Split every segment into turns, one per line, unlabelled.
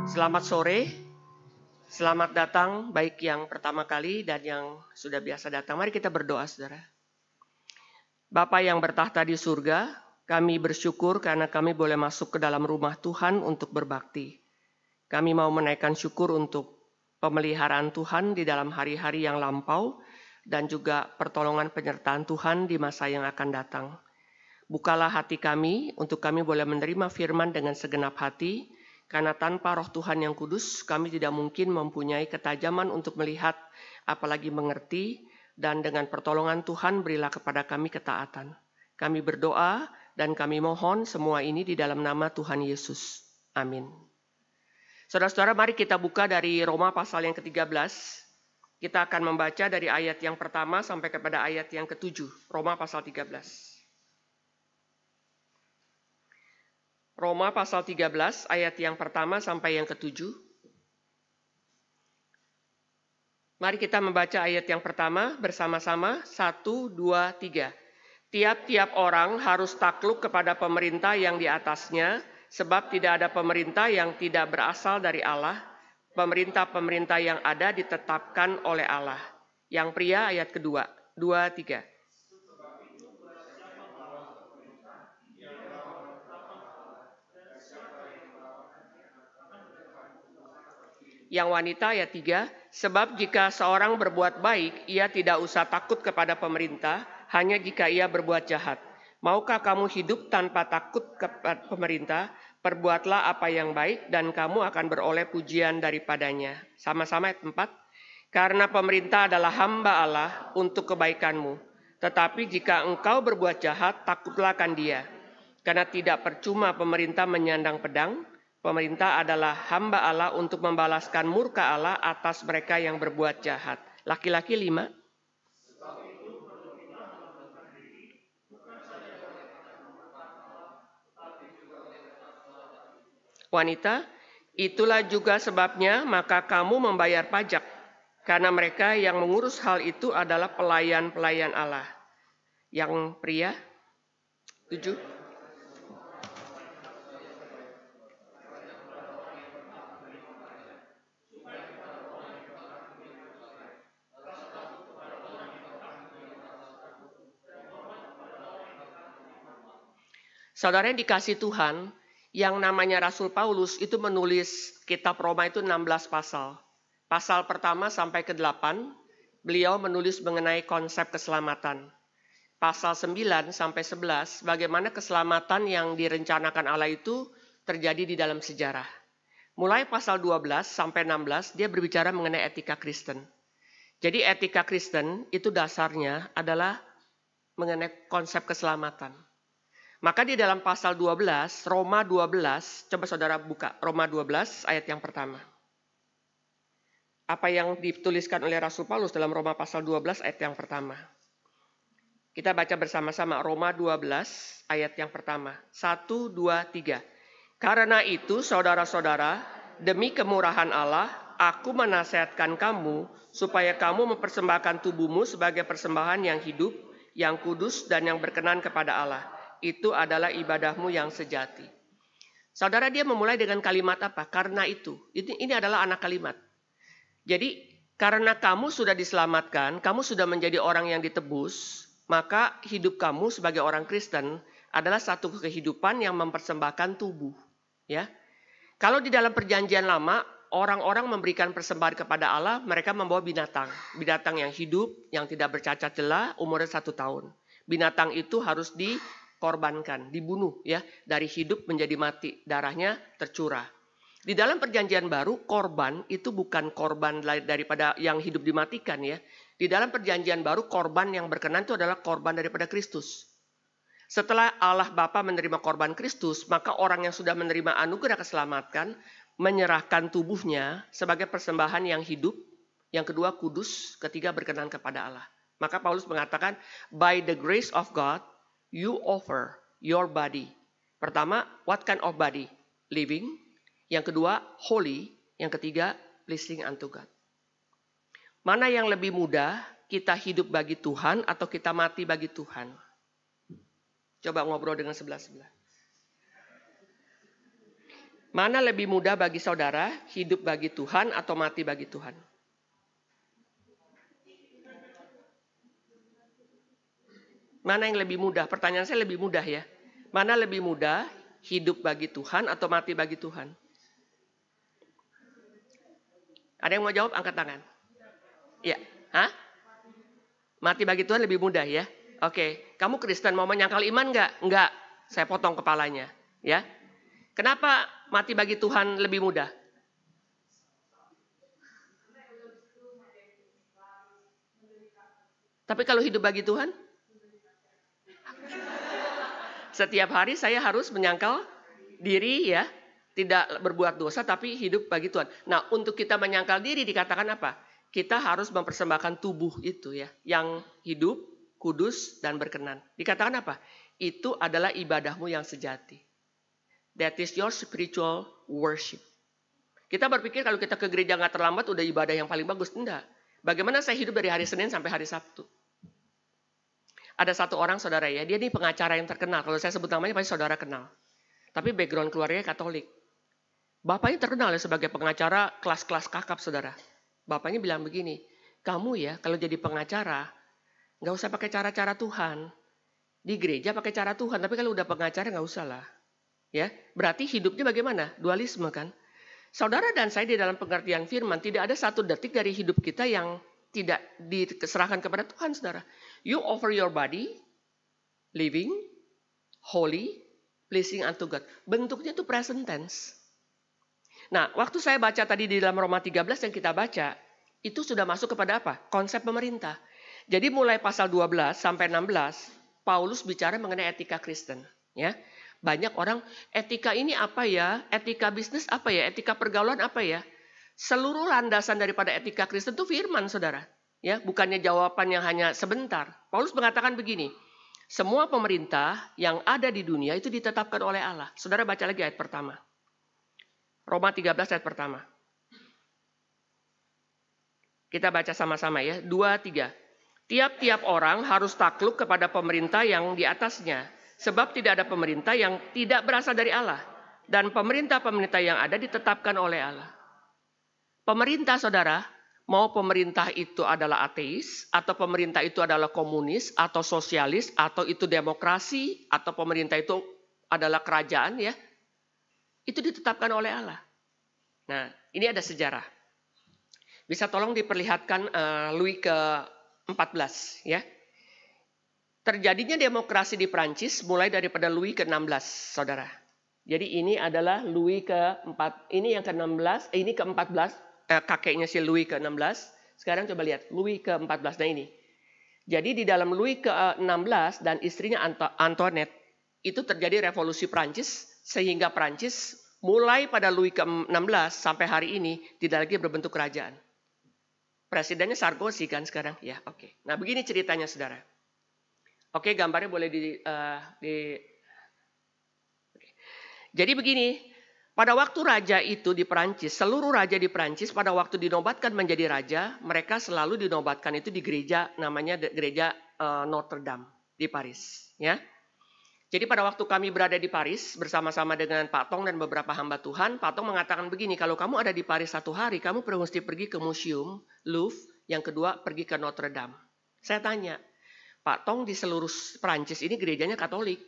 Selamat sore, selamat datang baik yang pertama kali dan yang sudah biasa datang. Mari kita berdoa, saudara. Bapa yang bertahta di surga, kami bersyukur karena kami boleh masuk ke dalam rumah Tuhan untuk berbakti. Kami mau menaikkan syukur untuk pemeliharaan Tuhan di dalam hari-hari yang lampau dan juga pertolongan penyertaan Tuhan di masa yang akan datang. Bukalah hati kami untuk kami boleh menerima firman dengan segenap hati, karena tanpa Roh Tuhan yang kudus, kami tidak mungkin mempunyai ketajaman untuk melihat, apalagi mengerti, dan dengan pertolongan Tuhan berilah kepada kami ketaatan. Kami berdoa dan kami mohon semua ini di dalam nama Tuhan Yesus. Amin. Saudara-saudara, mari kita buka dari Roma pasal yang ke-13. Kita akan membaca dari ayat yang pertama sampai kepada ayat yang ke-7. Roma pasal 13. Roma pasal 13 ayat yang pertama sampai yang ke-7. Mari kita membaca ayat yang pertama bersama-sama. 1, 2, 3. Tiap-tiap orang harus takluk kepada pemerintah yang di atasnya, sebab tidak ada pemerintah yang tidak berasal dari Allah. Pemerintah-pemerintah yang ada ditetapkan oleh Allah. Yang pria ayat kedua. 2, 3. Yang wanita ayat 3, sebab jika seorang berbuat baik, ia tidak usah takut kepada pemerintah, hanya jika ia berbuat jahat. Maukah kamu hidup tanpa takut kepada pemerintah? Perbuatlah apa yang baik dan kamu akan beroleh pujian daripadanya. Sama-sama ayat 4, karena pemerintah adalah hamba Allah untuk kebaikanmu. Tetapi jika engkau berbuat jahat, takutlah akan dia. Karena tidak percuma pemerintah menyandang pedang. Pemerintah adalah hamba Allah untuk membalaskan murka Allah atas mereka yang berbuat jahat. Laki-laki 5. Wanita, itulah juga sebabnya maka kamu membayar pajak. Karena mereka yang mengurus hal itu adalah pelayan-pelayan Allah. Yang pria 7. Saudara yang dikasih Tuhan, yang namanya Rasul Paulus itu menulis kitab Roma itu 16 pasal. Pasal pertama sampai ke-8, beliau menulis mengenai konsep keselamatan. Pasal 9 sampai 11, bagaimana keselamatan yang direncanakan Allah itu terjadi di dalam sejarah. Mulai pasal 12 sampai 16, dia berbicara mengenai etika Kristen. Jadi etika Kristen itu dasarnya adalah mengenai konsep keselamatan. Maka di dalam pasal 12, Roma 12, coba saudara buka Roma 12 ayat yang pertama. Apa yang dituliskan oleh Rasul Paulus dalam Roma pasal 12 ayat yang pertama. Kita baca bersama-sama Roma 12 ayat yang pertama. 1, 2, 3. Karena itu saudara-saudara, demi kemurahan Allah, aku menasihatkan kamu supaya kamu mempersembahkan tubuhmu sebagai persembahan yang hidup, yang kudus dan yang berkenan kepada Allah. Itu adalah ibadahmu yang sejati. Saudara, dia memulai dengan kalimat apa? Karena itu. Ini adalah anak kalimat. Jadi, karena kamu sudah diselamatkan, kamu sudah menjadi orang yang ditebus, maka hidup kamu sebagai orang Kristen adalah satu kehidupan yang mempersembahkan tubuh. Ya, kalau di dalam perjanjian lama, orang-orang memberikan persembahan kepada Allah, mereka membawa binatang. Binatang yang hidup, yang tidak bercacat celah, umurnya 1 tahun. Binatang itu harus dikorbankan, dibunuh ya, dari hidup menjadi mati, darahnya tercurah. Di dalam perjanjian baru, korban itu bukan korban daripada yang hidup dimatikan ya. Di dalam perjanjian baru, korban yang berkenan itu adalah korban daripada Kristus. Setelah Allah Bapa menerima korban Kristus, maka orang yang sudah menerima anugerah keselamatan menyerahkan tubuhnya sebagai persembahan yang hidup, yang kedua kudus, ketiga berkenan kepada Allah. Maka Paulus mengatakan, by the grace of God, you offer your body. Pertama, what kind of body? Living. Yang kedua, holy. Yang ketiga, pleasing unto God. Mana yang lebih mudah, kita hidup bagi Tuhan atau kita mati bagi Tuhan? Coba ngobrol dengan sebelah-sebelah. Mana lebih mudah bagi saudara, hidup bagi Tuhan atau mati bagi Tuhan? Mana yang lebih mudah? Pertanyaan saya lebih mudah ya. Mana lebih mudah, hidup bagi Tuhan atau mati bagi Tuhan? Ada yang mau jawab? Angkat tangan. Ya, hah? Mati bagi Tuhan lebih mudah ya. Oke, kamu Kristen mau menyangkal iman nggak? Nggak, saya potong kepalanya. Ya, kenapa mati bagi Tuhan lebih mudah? Tapi kalau hidup bagi Tuhan? Setiap hari saya harus menyangkal diri ya. Tidak berbuat dosa tapi hidup bagi Tuhan. Nah, untuk kita menyangkal diri dikatakan apa? Kita harus mempersembahkan tubuh itu ya. Yang hidup, kudus, dan berkenan. Dikatakan apa? Itu adalah ibadahmu yang sejati. That is your spiritual worship. Kita berpikir kalau kita ke gereja nggak terlambat udah ibadah yang paling bagus. Enggak. Bagaimana saya hidup dari hari Senin sampai hari Sabtu? Ada satu orang saudara ya, dia ini pengacara yang terkenal. Kalau saya sebut namanya pasti saudara kenal. Tapi background keluarganya Katolik. Bapaknya terkenal ya sebagai pengacara kelas-kelas kakap saudara. Bapaknya bilang begini, kamu ya kalau jadi pengacara, nggak usah pakai cara-cara Tuhan. Di gereja pakai cara Tuhan, tapi kalau udah pengacara nggak usah lah. Ya, berarti hidupnya bagaimana? Dualisme kan? Saudara dan saya di dalam pengertian firman, tidak ada satu detik dari hidup kita yang tidak diserahkan kepada Tuhan, saudara. You offer your body, living, holy, pleasing unto God. Bentuknya itu present tense. Nah, waktu saya baca tadi di dalam Roma 13 yang kita baca, itu sudah masuk kepada apa? Konsep pemerintah. Jadi mulai pasal 12 sampai 16, Paulus bicara mengenai etika Kristen. Ya, banyak orang, etika ini apa ya? Etika bisnis apa ya? Etika pergaulan apa ya? Seluruh landasan daripada etika Kristen itu firman, saudara. Ya, bukannya jawaban yang hanya sebentar. Paulus mengatakan begini, semua pemerintah yang ada di dunia itu ditetapkan oleh Allah. Saudara baca lagi ayat pertama. Roma 13 ayat pertama. Kita baca sama-sama ya. 2, 3. Tiap-tiap orang harus takluk kepada pemerintah yang di atasnya. Sebab tidak ada pemerintah yang tidak berasal dari Allah. Dan pemerintah-pemerintah yang ada ditetapkan oleh Allah. Pemerintah saudara, mau pemerintah itu adalah ateis, atau pemerintah itu adalah komunis, atau sosialis, atau itu demokrasi, atau pemerintah itu adalah kerajaan ya. Itu ditetapkan oleh Allah. Nah, ini ada sejarah. Bisa tolong diperlihatkan Louis ke-14 ya. Terjadinya demokrasi di Prancis mulai daripada Louis ke-16, saudara. Jadi ini adalah Louis ke-4, ini yang ke-16, ini ke-14, kakeknya si Louis ke-16. Sekarang coba lihat, Louis ke-14, nah ini. Jadi di dalam Louis ke-16 dan istrinya Antoinette, itu terjadi revolusi Prancis, sehingga Prancis mulai pada Louis ke-16 sampai hari ini tidak lagi berbentuk kerajaan. Presidennya Sarkozy kan sekarang? Ya, oke. Nah begini ceritanya saudara. Oke, gambarnya boleh Jadi begini, pada waktu raja itu di Prancis, seluruh raja di Prancis pada waktu dinobatkan menjadi raja, mereka selalu dinobatkan itu di gereja, namanya gereja Notre Dame di Paris. Ya. Jadi pada waktu kami berada di Paris bersama-sama dengan Pak Tong dan beberapa hamba Tuhan, Pak Tong mengatakan begini, kalau kamu ada di Paris satu hari, kamu mesti pergi ke museum Louvre, yang kedua pergi ke Notre Dame. Saya tanya, Pak Tong di seluruh Prancis ini gerejanya Katolik.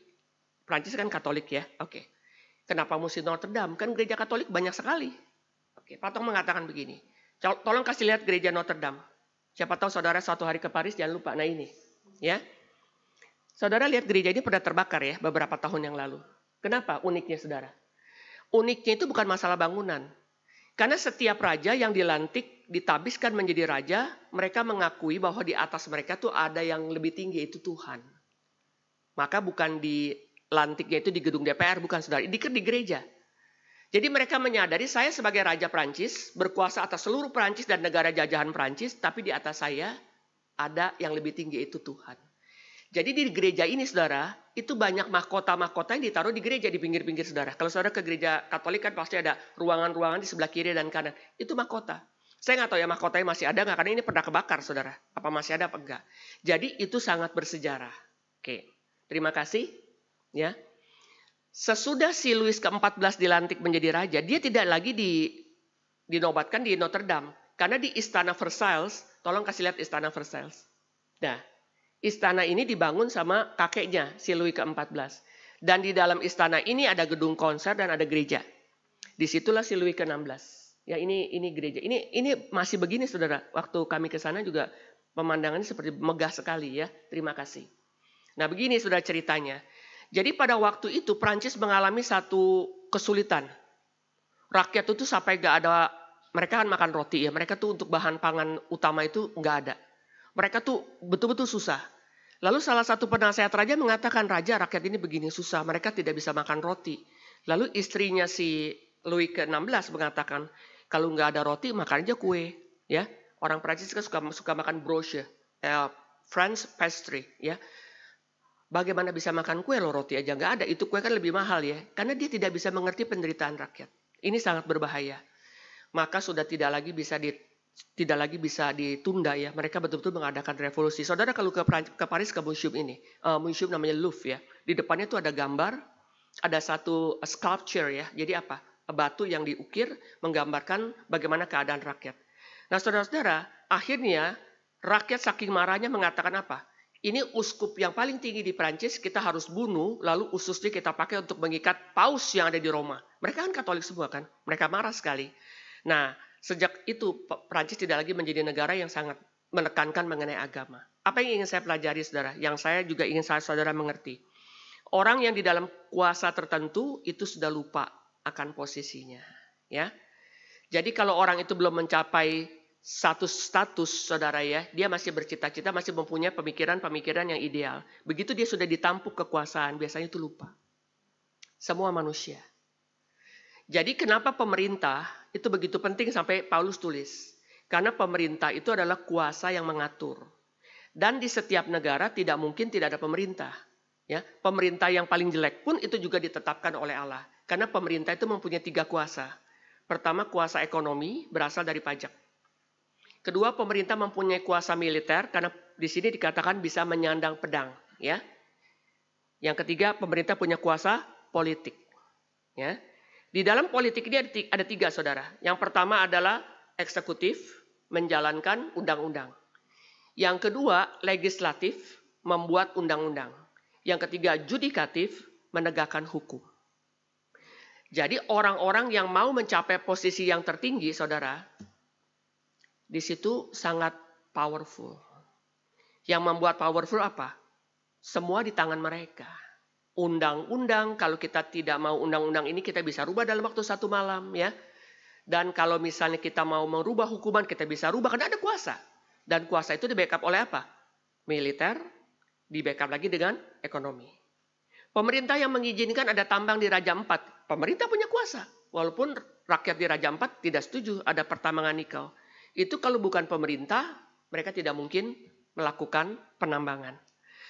Prancis kan Katolik ya, oke. Kenapa mesti Notre Dame? Kan gereja Katolik banyak sekali. Oke, Pak Tong mengatakan begini, tolong kasih lihat gereja Notre Dame. Siapa tahu saudara suatu hari ke Paris, jangan lupa. Nah ini, ya. Saudara lihat gereja ini pernah terbakar ya beberapa tahun yang lalu. Kenapa uniknya saudara? Uniknya itu bukan masalah bangunan. Karena setiap raja yang dilantik, ditabiskan menjadi raja, mereka mengakui bahwa di atas mereka tuh ada yang lebih tinggi, itu Tuhan. Maka bukan dilantiknya itu di gedung DPR, bukan saudara, di gereja. Jadi mereka menyadari saya sebagai Raja Prancis, berkuasa atas seluruh Prancis dan negara jajahan Prancis, tapi di atas saya ada yang lebih tinggi, itu Tuhan. Jadi di gereja ini saudara, itu banyak mahkota-mahkota yang ditaruh di gereja di pinggir-pinggir saudara. Kalau saudara ke gereja Katolik kan pasti ada ruangan-ruangan di sebelah kiri dan kanan. Itu mahkota. Saya nggak tahu ya mahkotanya masih ada nggak, karena ini pernah kebakar saudara. Apa masih ada apa enggak. Jadi itu sangat bersejarah. Oke, terima kasih. Ya. Sesudah si Louis ke-14 dilantik menjadi raja, dia tidak lagi dinobatkan di Notre Dame. Karena di Istana Versailles, tolong kasih lihat Istana Versailles. Nah, istana ini dibangun sama kakeknya, si Louis ke-14. Dan di dalam istana ini ada gedung konser dan ada gereja. Disitulah si Louis ke-16. Ya, ini gereja. Ini masih begini, saudara. Waktu kami ke sana juga pemandangannya seperti megah sekali ya. Terima kasih. Nah, begini saudara ceritanya. Jadi pada waktu itu Prancis mengalami satu kesulitan. Rakyat itu sampai gak ada, mereka kan makan roti ya. Mereka tuh untuk bahan pangan utama itu gak ada. Mereka tuh betul-betul susah. Lalu salah satu penasehat raja mengatakan, raja, rakyat ini begini susah, mereka tidak bisa makan roti. Lalu istrinya si Louis ke-16 mengatakan, kalau nggak ada roti, makan aja kue. Ya, orang Prancis kan suka makan brioche, French pastry. Ya, bagaimana bisa makan kue loh, roti aja nggak ada? Itu kue kan lebih mahal ya, karena dia tidak bisa mengerti penderitaan rakyat. Ini sangat berbahaya. Maka sudah tidak lagi bisa ditunda ya. Mereka betul-betul mengadakan revolusi. Saudara kalau ke Paris ke museum ini, museum namanya Louvre ya. Di depannya tuh ada gambar, ada satu sculpture ya. Jadi apa? Batu yang diukir menggambarkan bagaimana keadaan rakyat. Nah, saudara-saudara, akhirnya rakyat saking marahnya mengatakan apa? Ini uskup yang paling tinggi di Prancis kita harus bunuh, lalu ususnya kita pakai untuk mengikat paus yang ada di Roma. Mereka kan Katolik semua kan? Mereka marah sekali. Nah, sejak itu Prancis tidak lagi menjadi negara yang sangat menekankan mengenai agama. Apa yang ingin saya pelajari, saudara? Yang saya juga ingin saudara mengerti. Orang yang di dalam kuasa tertentu itu sudah lupa akan posisinya. Ya. Jadi kalau orang itu belum mencapai satu status, saudara ya, dia masih bercita-cita, masih mempunyai pemikiran-pemikiran yang ideal. Begitu dia sudah ditampuk kekuasaan, biasanya itu lupa. Semua manusia. Jadi kenapa pemerintah itu begitu penting sampai Paulus tulis? Karena pemerintah itu adalah kuasa yang mengatur. Dan di setiap negara tidak mungkin tidak ada pemerintah. Ya, pemerintah yang paling jelek pun itu juga ditetapkan oleh Allah. Karena pemerintah itu mempunyai 3 kuasa. Pertama, kuasa ekonomi berasal dari pajak. Kedua, pemerintah mempunyai kuasa militer karena di sini dikatakan bisa menyandang pedang. Ya. Yang ketiga, pemerintah punya kuasa politik. Ya. Di dalam politik ini ada 3, saudara. Yang pertama adalah eksekutif, menjalankan undang-undang. Yang kedua, legislatif, membuat undang-undang. Yang ketiga, judikatif, menegakkan hukum. Jadi orang-orang yang mau mencapai posisi yang tertinggi, saudara, di situ sangat powerful. Yang membuat powerful apa? Semua di tangan mereka. Undang-undang, kalau kita tidak mau undang-undang ini, kita bisa rubah dalam waktu 1 malam. Ya. Dan kalau misalnya kita mau merubah hukuman, kita bisa rubah karena ada kuasa. Dan kuasa itu di-backup oleh apa? Militer, di-backup lagi dengan ekonomi. Pemerintah yang mengizinkan ada tambang di Raja Ampat, pemerintah punya kuasa. Walaupun rakyat di Raja Ampat tidak setuju ada pertambangan nikel. Itu kalau bukan pemerintah, mereka tidak mungkin melakukan penambangan.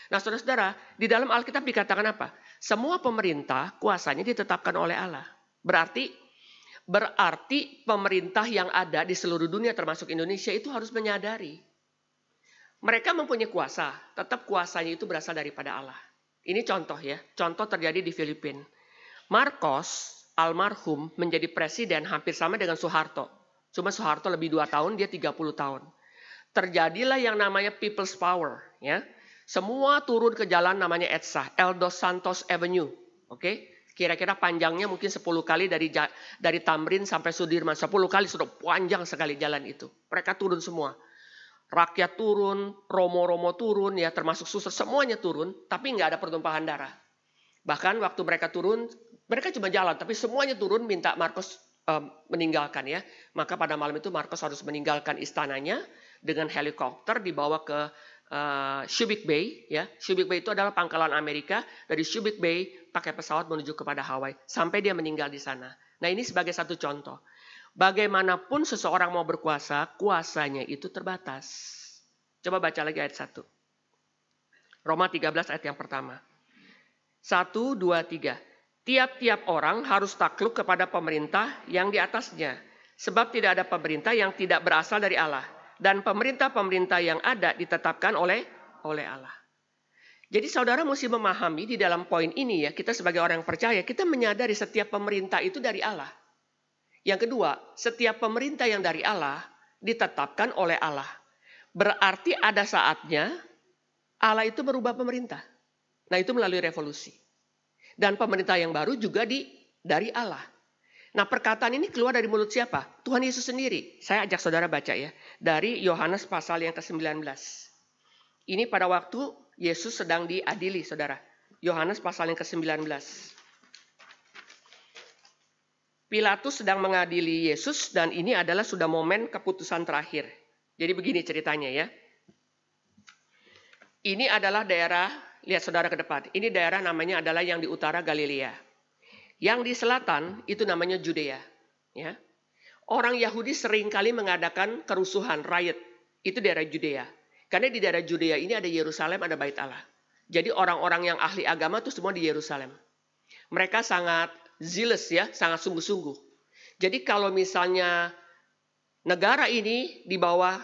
Nah, saudara-saudara, di dalam Alkitab dikatakan apa? Semua pemerintah kuasanya ditetapkan oleh Allah. Berarti pemerintah yang ada di seluruh dunia termasuk Indonesia itu harus menyadari. Mereka mempunyai kuasa, tetap kuasanya itu berasal daripada Allah. Ini contoh ya, contoh terjadi di Filipina. Marcos almarhum menjadi presiden hampir sama dengan Soeharto. Cuma Soeharto lebih 2 tahun, dia 30 tahun. Terjadilah yang namanya People's Power. Ya. Semua turun ke jalan namanya EDSA, El Dos Santos Avenue. Oke, kira-kira panjangnya mungkin 10 kali dari Tamrin sampai Sudirman. 10 kali sudah panjang sekali jalan itu. Mereka turun semua. Rakyat turun, romo-romo turun, ya termasuk suster, semuanya turun, tapi nggak ada pertumpahan darah. Bahkan waktu mereka turun, mereka cuma jalan, tapi semuanya turun minta Marcos meninggalkan ya. Maka pada malam itu Marcos harus meninggalkan istananya dengan helikopter dibawa ke Subic Bay. Ya. Subic Bay itu adalah pangkalan Amerika. Dari Subic Bay pakai pesawat menuju kepada Hawaii sampai dia meninggal di sana. Nah ini sebagai satu contoh. Bagaimanapun seseorang mau berkuasa, kuasanya itu terbatas. Coba baca lagi ayat 1. Roma 13 ayat yang pertama. 1, 2, 3. Tiap-tiap orang harus takluk kepada pemerintah yang di atasnya. Sebab tidak ada pemerintah yang tidak berasal dari Allah. Dan pemerintah-pemerintah yang ada ditetapkan oleh Allah. Jadi saudara mesti memahami di dalam poin ini ya, kita sebagai orang yang percaya, kita menyadari setiap pemerintah itu dari Allah. Yang kedua, setiap pemerintah yang dari Allah ditetapkan oleh Allah. Berarti ada saatnya Allah itu merubah pemerintah. Nah itu melalui revolusi. Dan pemerintah yang baru juga dari Allah. Nah perkataan ini keluar dari mulut siapa? Tuhan Yesus sendiri. Saya ajak saudara baca ya. Dari Yohanes pasal yang ke-19. Ini pada waktu Yesus sedang diadili saudara. Yohanes pasal yang ke-19. Pilatus sedang mengadili Yesus dan ini adalah sudah momen keputusan terakhir. Jadi begini ceritanya ya. Ini adalah daerah, lihat saudara ke depan. Ini daerah namanya adalah yang di utara Galilea. Yang di selatan itu namanya Judea. Ya. Orang Yahudi seringkali mengadakan kerusuhan, riot. Itu daerah Judea. Karena di daerah Judea ini ada Yerusalem, ada Bait Allah. Jadi orang-orang yang ahli agama itu semua di Yerusalem. Mereka sangat zealous ya, sangat sungguh-sungguh. Jadi kalau misalnya negara ini di bawah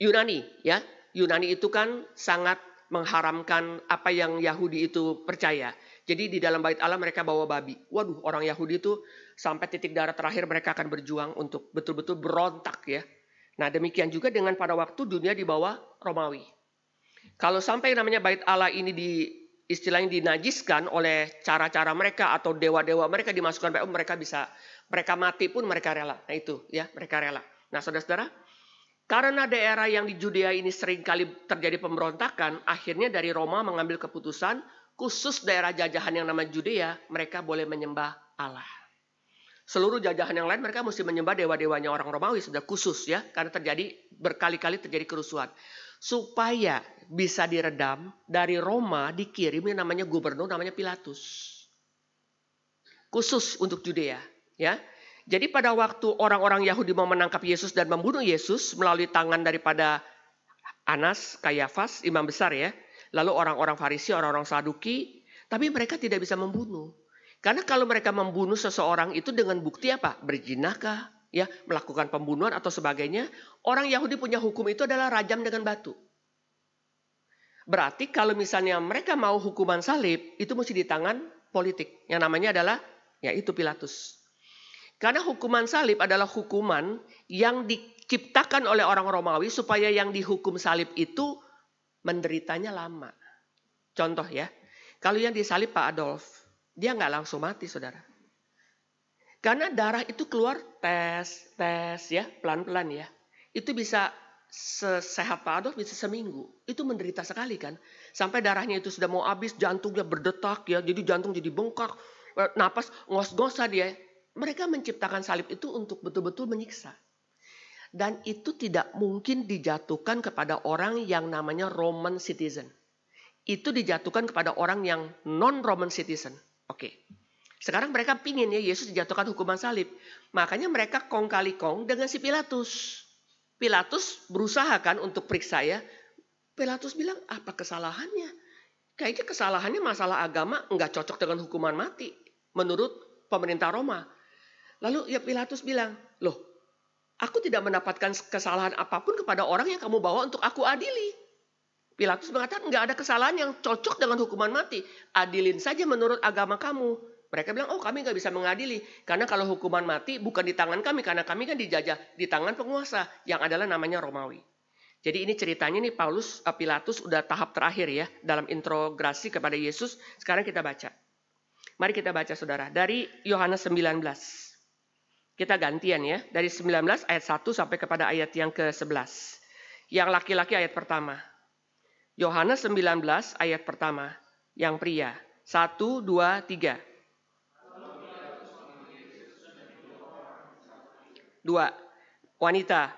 Yunani ya, Yunani itu kan sangat mengharamkan apa yang Yahudi itu percaya. Jadi di dalam Bait Allah mereka bawa babi. Waduh, orang Yahudi itu sampai titik darah terakhir mereka akan berjuang untuk betul-betul berontak ya. Nah demikian juga dengan pada waktu dunia di bawah Romawi. Kalau sampai namanya Bait Allah ini istilahnya dinajiskan oleh cara-cara mereka atau dewa-dewa mereka dimasukkan mereka mati pun mereka rela. Nah itu ya, mereka rela. Nah saudara-saudara, karena daerah yang di Judea ini seringkali terjadi pemberontakan, akhirnya dari Roma mengambil keputusan khusus daerah jajahan yang nama Judea, mereka boleh menyembah Allah. Seluruh jajahan yang lain mereka mesti menyembah dewa-dewanya orang Romawi, sudah khusus ya, karena berkali-kali terjadi kerusuhan. Supaya bisa diredam, dari Roma dikirim yang namanya gubernur, namanya Pilatus. Khusus untuk Judea. Ya. Jadi pada waktu orang-orang Yahudi mau menangkap Yesus dan membunuh Yesus melalui tangan daripada Anas, Kayafas, imam besar ya. Lalu orang-orang Farisi, orang-orang Saduki, tapi mereka tidak bisa membunuh. Karena kalau mereka membunuh seseorang itu dengan bukti apa? Berzinahkah? Ya, melakukan pembunuhan atau sebagainya, orang Yahudi punya hukum itu adalah rajam dengan batu. Berarti kalau misalnya mereka mau hukuman salib, itu mesti di tangan politik. Yang namanya adalah, yaitu Pilatus. Karena hukuman salib adalah hukuman yang diciptakan oleh orang Romawi supaya yang dihukum salib itu menderitanya lama. Contoh ya, kalau yang disalib Pak Adolf, dia nggak langsung mati saudara. Karena darah itu keluar tes ya, pelan-pelan ya. Itu bisa sehat Pak Adolf bisa seminggu. Itu menderita sekali kan. Sampai darahnya itu sudah mau habis, jantungnya berdetak ya. Jadi jantung jadi bengkak, napas ngos-ngosan dia. Mereka menciptakan salib itu untuk betul-betul menyiksa. Dan itu tidak mungkin dijatuhkan kepada orang yang namanya Roman citizen. Itu dijatuhkan kepada orang yang non-Roman citizen. Oke. Sekarang mereka pingin ya Yesus dijatuhkan hukuman salib. Makanya mereka kong kali kong dengan si Pilatus. Pilatus berusaha kan untuk periksa ya. Pilatus bilang apa kesalahannya? Kayaknya kesalahannya masalah agama nggak cocok dengan hukuman mati. Menurut pemerintah Roma. Lalu ya Pilatus bilang, loh aku tidak mendapatkan kesalahan apapun kepada orang yang kamu bawa untuk aku adili. Pilatus mengatakan nggak ada kesalahan yang cocok dengan hukuman mati. Adilin saja menurut agama kamu. Mereka bilang, oh kami nggak bisa mengadili. Karena kalau hukuman mati bukan di tangan kami. Karena kami kan dijajah di tangan penguasa. Yang adalah namanya Romawi. Jadi ini ceritanya nih Pilatus udah tahap terakhir ya. Dalam integrasi kepada Yesus. Sekarang kita baca. Mari kita baca saudara. Dari Yohanes 19. Kita gantian ya. Dari 19 ayat 1 sampai kepada ayat yang ke-11. Yang laki-laki ayat pertama. Yohanes 19 ayat pertama. Yang pria. 1, 2, 3. 2. Wanita.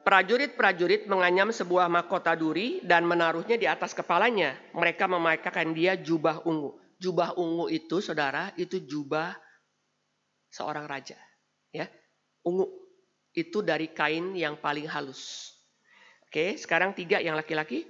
Prajurit-prajurit menganyam sebuah mahkota duri dan menaruhnya di atas kepalanya. Mereka memakaikan dia jubah ungu. Jubah ungu itu, saudara, itu jubah seorang raja. Ya, ungu. Itu dari kain yang paling halus. Oke, sekarang 3 yang laki-laki.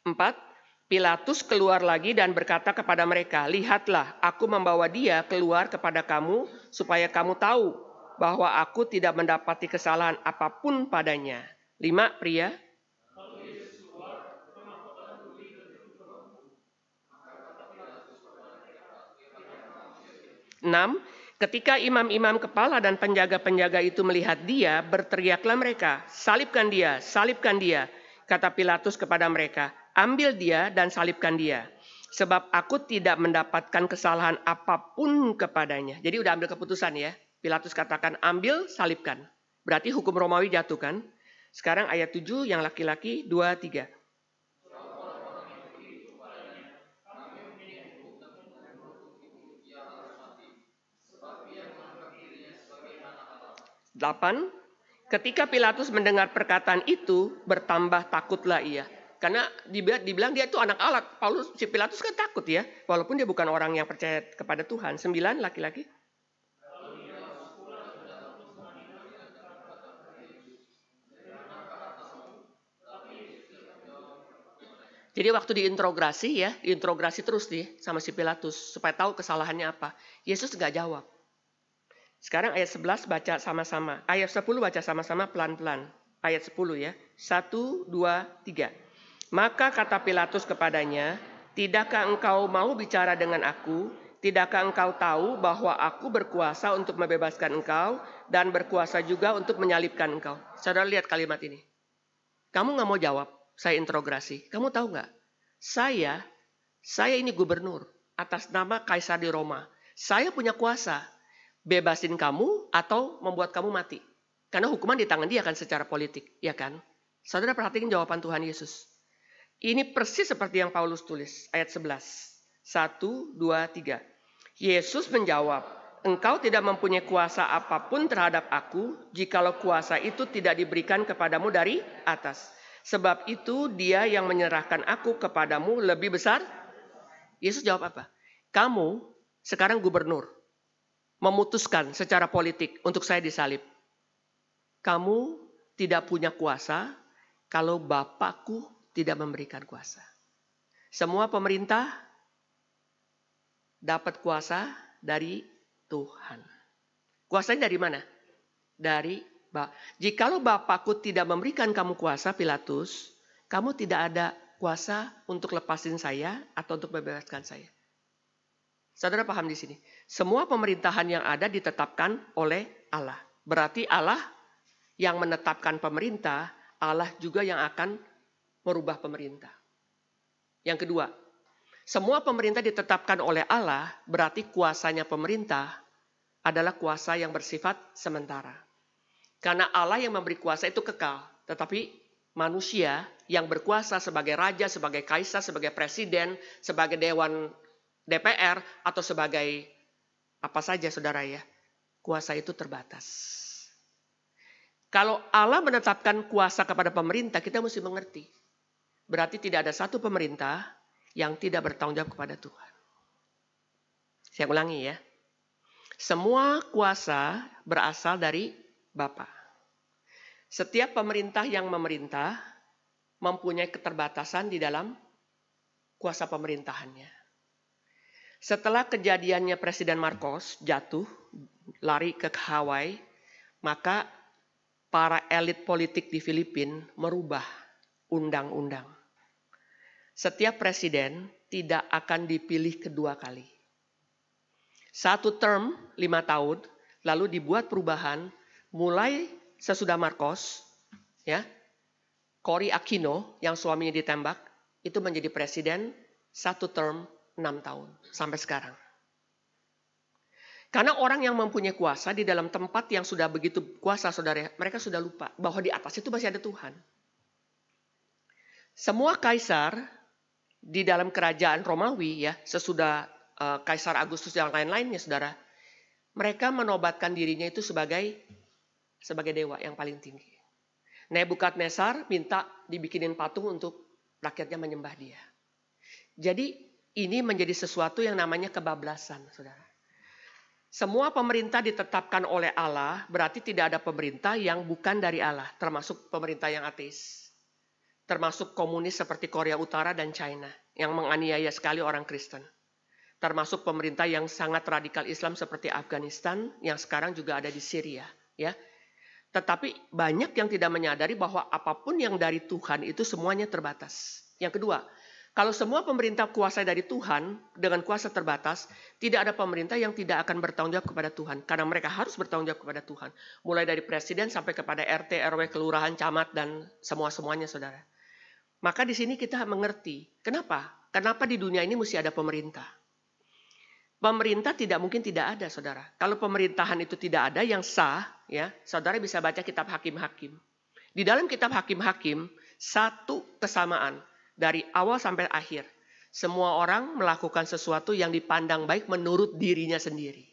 4. Pilatus keluar lagi dan berkata kepada mereka, lihatlah, aku membawa dia keluar kepada kamu supaya kamu tahu bahwa aku tidak mendapati kesalahan apapun padanya. 5, pria. 6, ketika imam-imam kepala dan penjaga-penjaga itu melihat dia, berteriaklah mereka, salibkan dia, salibkan dia. Kata Pilatus kepada mereka, ambil dia dan salibkan dia. Sebab aku tidak mendapatkan kesalahan apapun kepadanya. Jadi udah ambil keputusan ya. Pilatus katakan ambil, salibkan. Berarti hukum Romawi jatuh kan. Sekarang ayat 7 yang laki-laki 2, 3. 8, ketika Pilatus mendengar perkataan itu, bertambah takutlah ia. Karena dibilang dia itu anak Allah. Si Pilatus kan takut ya, walaupun dia bukan orang yang percaya kepada Tuhan. 9, laki-laki. Jadi waktu diinterogasi ya, diinterogasi terus nih sama si Pilatus supaya tahu kesalahannya apa. Yesus nggak jawab. Sekarang ayat 11 baca sama-sama. Ayat 10 baca sama-sama pelan-pelan. Ayat 10 ya. 1, 2, 3. Maka kata Pilatus kepadanya, tidakkah engkau mau bicara dengan aku? Tidakkah engkau tahu bahwa aku berkuasa untuk membebaskan engkau dan berkuasa juga untuk menyalibkan engkau? Saudara lihat kalimat ini. Kamu nggak mau jawab, saya interogasi. Kamu tahu nggak? Saya ini gubernur atas nama Kaisar di Roma. Saya punya kuasa bebasin kamu atau membuat kamu mati. Karena hukuman di tangan dia kan secara politik, ya kan? Saudara perhatikan jawaban Tuhan Yesus. Ini persis seperti yang Paulus tulis, ayat 11. 1, 2, 3. Yesus menjawab, engkau tidak mempunyai kuasa apapun terhadap aku, jikalau kuasa itu tidak diberikan kepadamu dari atas. Sebab itu dia yang menyerahkan aku kepadamu lebih besar. Yesus jawab apa? Kamu sekarang gubernur, memutuskan secara politik untuk saya disalib. Kamu tidak punya kuasa kalau Bapakku tidak memberikan kuasa. Semua pemerintah dapat kuasa dari Tuhan. Kuasanya dari mana? Jikalau Bapakku tidak memberikan kamu kuasa, Pilatus, kamu tidak ada kuasa untuk lepasin saya atau untuk membebaskan saya. Saudara paham di sini? Semua pemerintahan yang ada ditetapkan oleh Allah. Berarti Allah yang menetapkan pemerintah, Allah juga yang akan merubah pemerintah. Yang kedua, semua pemerintah ditetapkan oleh Allah, berarti kuasanya pemerintah adalah kuasa yang bersifat sementara. Karena Allah yang memberi kuasa itu kekal, tetapi manusia yang berkuasa sebagai raja, sebagai kaisar, sebagai presiden, sebagai dewan DPR, atau sebagai apa saja saudara ya, kuasa itu terbatas. Kalau Allah menetapkan kuasa kepada pemerintah, kita mesti mengerti. Berarti tidak ada satu pemerintah yang tidak bertanggung jawab kepada Tuhan. Saya ulangi ya. Semua kuasa berasal dari Bapa. Setiap pemerintah yang memerintah mempunyai keterbatasan di dalam kuasa pemerintahannya. Setelah kejadiannya Presiden Marcos jatuh, lari ke Hawaii, maka para elit politik di Filipina merubah undang-undang. Setiap presiden tidak akan dipilih kedua kali. Satu term 5 tahun, lalu dibuat perubahan mulai sesudah Marcos, ya, Cory Aquino yang suaminya ditembak, itu menjadi presiden 1 term 6 tahun sampai sekarang. Karena orang yang mempunyai kuasa di dalam tempat yang sudah begitu kuasa, saudara, mereka sudah lupa bahwa di atas itu masih ada Tuhan. Semua kaisar di dalam kerajaan Romawi, ya, sesudah Kaisar Agustus yang lain-lainnya, saudara, mereka menobatkan dirinya itu sebagai dewa yang paling tinggi. Nebukadnezar minta dibikinin patung untuk rakyatnya menyembah dia. Jadi ini menjadi sesuatu yang namanya kebablasan, saudara. Semua pemerintah ditetapkan oleh Allah, berarti tidak ada pemerintah yang bukan dari Allah, termasuk pemerintah yang ateis. Termasuk komunis seperti Korea Utara dan China, yang menganiaya sekali orang Kristen. termasuk pemerintah yang sangat radikal Islam seperti Afghanistan yang sekarang juga ada di Syria, ya. Tetapi banyak yang tidak menyadari bahwa apapun yang dari Tuhan itu semuanya terbatas. Yang kedua, kalau semua pemerintah kuasa dari Tuhan dengan kuasa terbatas, tidak ada pemerintah yang tidak akan bertanggung jawab kepada Tuhan karena mereka harus bertanggung jawab kepada Tuhan, mulai dari presiden sampai kepada RT, RW, kelurahan, camat dan semuanya, saudara. Maka di sini kita mengerti kenapa di dunia ini mesti ada pemerintah. Pemerintah tidak mungkin tidak ada, saudara. Kalau pemerintahan itu tidak ada yang sah, ya, saudara bisa baca kitab Hakim-Hakim. Di dalam kitab Hakim-Hakim, satu kesamaan dari awal sampai akhir. Semua orang melakukan sesuatu yang dipandang baik menurut dirinya sendiri.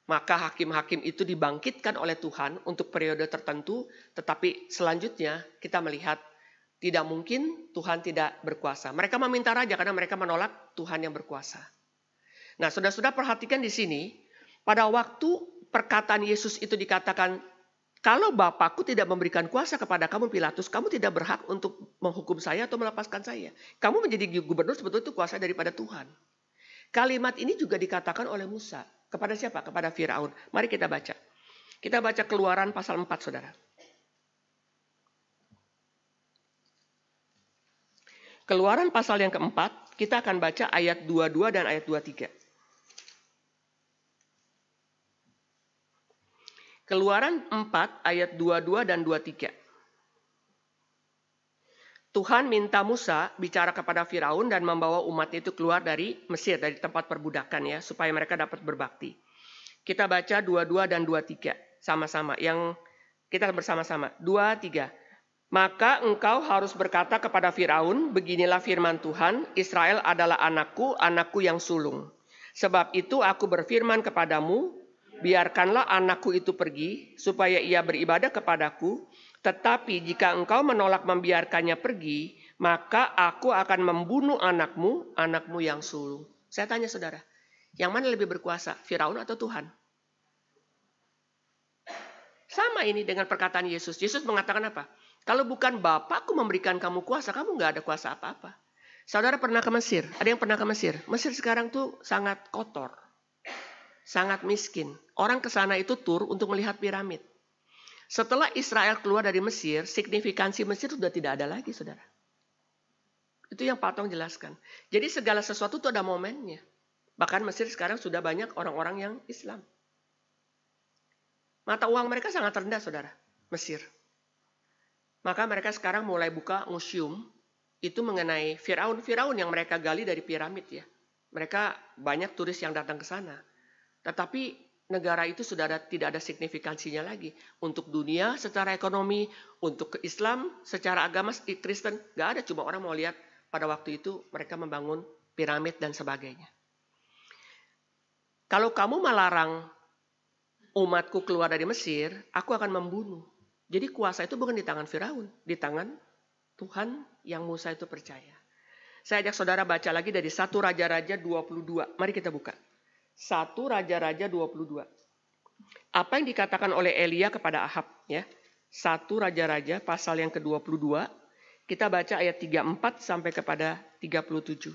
Maka hakim-hakim itu dibangkitkan oleh Tuhan untuk periode tertentu, tetapi selanjutnya kita melihat tidak mungkin Tuhan tidak berkuasa. Mereka meminta raja karena mereka menolak Tuhan yang berkuasa. Nah, saudara-saudara perhatikan di sini, pada waktu perkataan Yesus itu dikatakan, kalau Bapakku tidak memberikan kuasa kepada kamu Pilatus, kamu tidak berhak untuk menghukum saya atau melepaskan saya. Kamu menjadi gubernur sebetulnya itu kuasa daripada Tuhan. Kalimat ini juga dikatakan oleh Musa. Kepada siapa? Kepada Firaun. Mari kita baca. Kita baca Keluaran pasal 4, saudara. Keluaran pasal yang keempat, kita akan baca ayat 22 dan ayat 23. Keluaran 4 ayat 22 dan 23. Tuhan minta Musa bicara kepada Firaun dan membawa umat itu keluar dari Mesir, dari tempat perbudakan, ya, supaya mereka dapat berbakti. Kita baca 22 dan 23 sama-sama, yang kita bersama-sama. 23. Maka engkau harus berkata kepada Firaun, beginilah firman Tuhan, Israel adalah anakku, anakku yang sulung. Sebab itu aku berfirman kepadamu, biarkanlah anakku itu pergi, supaya ia beribadah kepadaku. Tetapi jika engkau menolak membiarkannya pergi, maka aku akan membunuh anakmu, anakmu yang sulung. Saya tanya saudara, yang mana lebih berkuasa, Firaun atau Tuhan? Sama ini dengan perkataan Yesus. Yesus mengatakan apa? Kalau bukan Bapakku memberikan kamu kuasa, kamu nggak ada kuasa apa-apa. Saudara pernah ke Mesir? Ada yang pernah ke Mesir? Mesir sekarang tuh sangat kotor. Sangat miskin. Orang ke sana itu tur untuk melihat piramid. Setelah Israel keluar dari Mesir, signifikansi Mesir sudah tidak ada lagi, saudara. Itu yang Pak Tong jelaskan. Jadi segala sesuatu itu ada momennya. Bahkan Mesir sekarang sudah banyak orang-orang yang Islam. Mata uang mereka sangat rendah, saudara. Mesir. Maka mereka sekarang mulai buka museum itu mengenai Firaun. Firaun yang mereka gali dari piramid, ya. Mereka banyak turis yang datang ke sana. Tetapi negara itu sudah tidak ada signifikansinya lagi. Untuk dunia secara ekonomi, untuk ke Islam secara agama Kristen, nggak ada. Cuma orang mau lihat pada waktu itu mereka membangun piramid dan sebagainya. Kalau kamu melarang umatku keluar dari Mesir, aku akan membunuh. Jadi kuasa itu bukan di tangan Firaun, di tangan Tuhan yang Musa itu percaya. Saya ajak saudara baca lagi dari 1 Raja-Raja 22. Mari kita buka. 1 Raja-Raja 22. Apa yang dikatakan oleh Elia kepada Ahab, ya? 1 Raja-Raja pasal yang ke-22. Kita baca ayat 34 sampai kepada 37.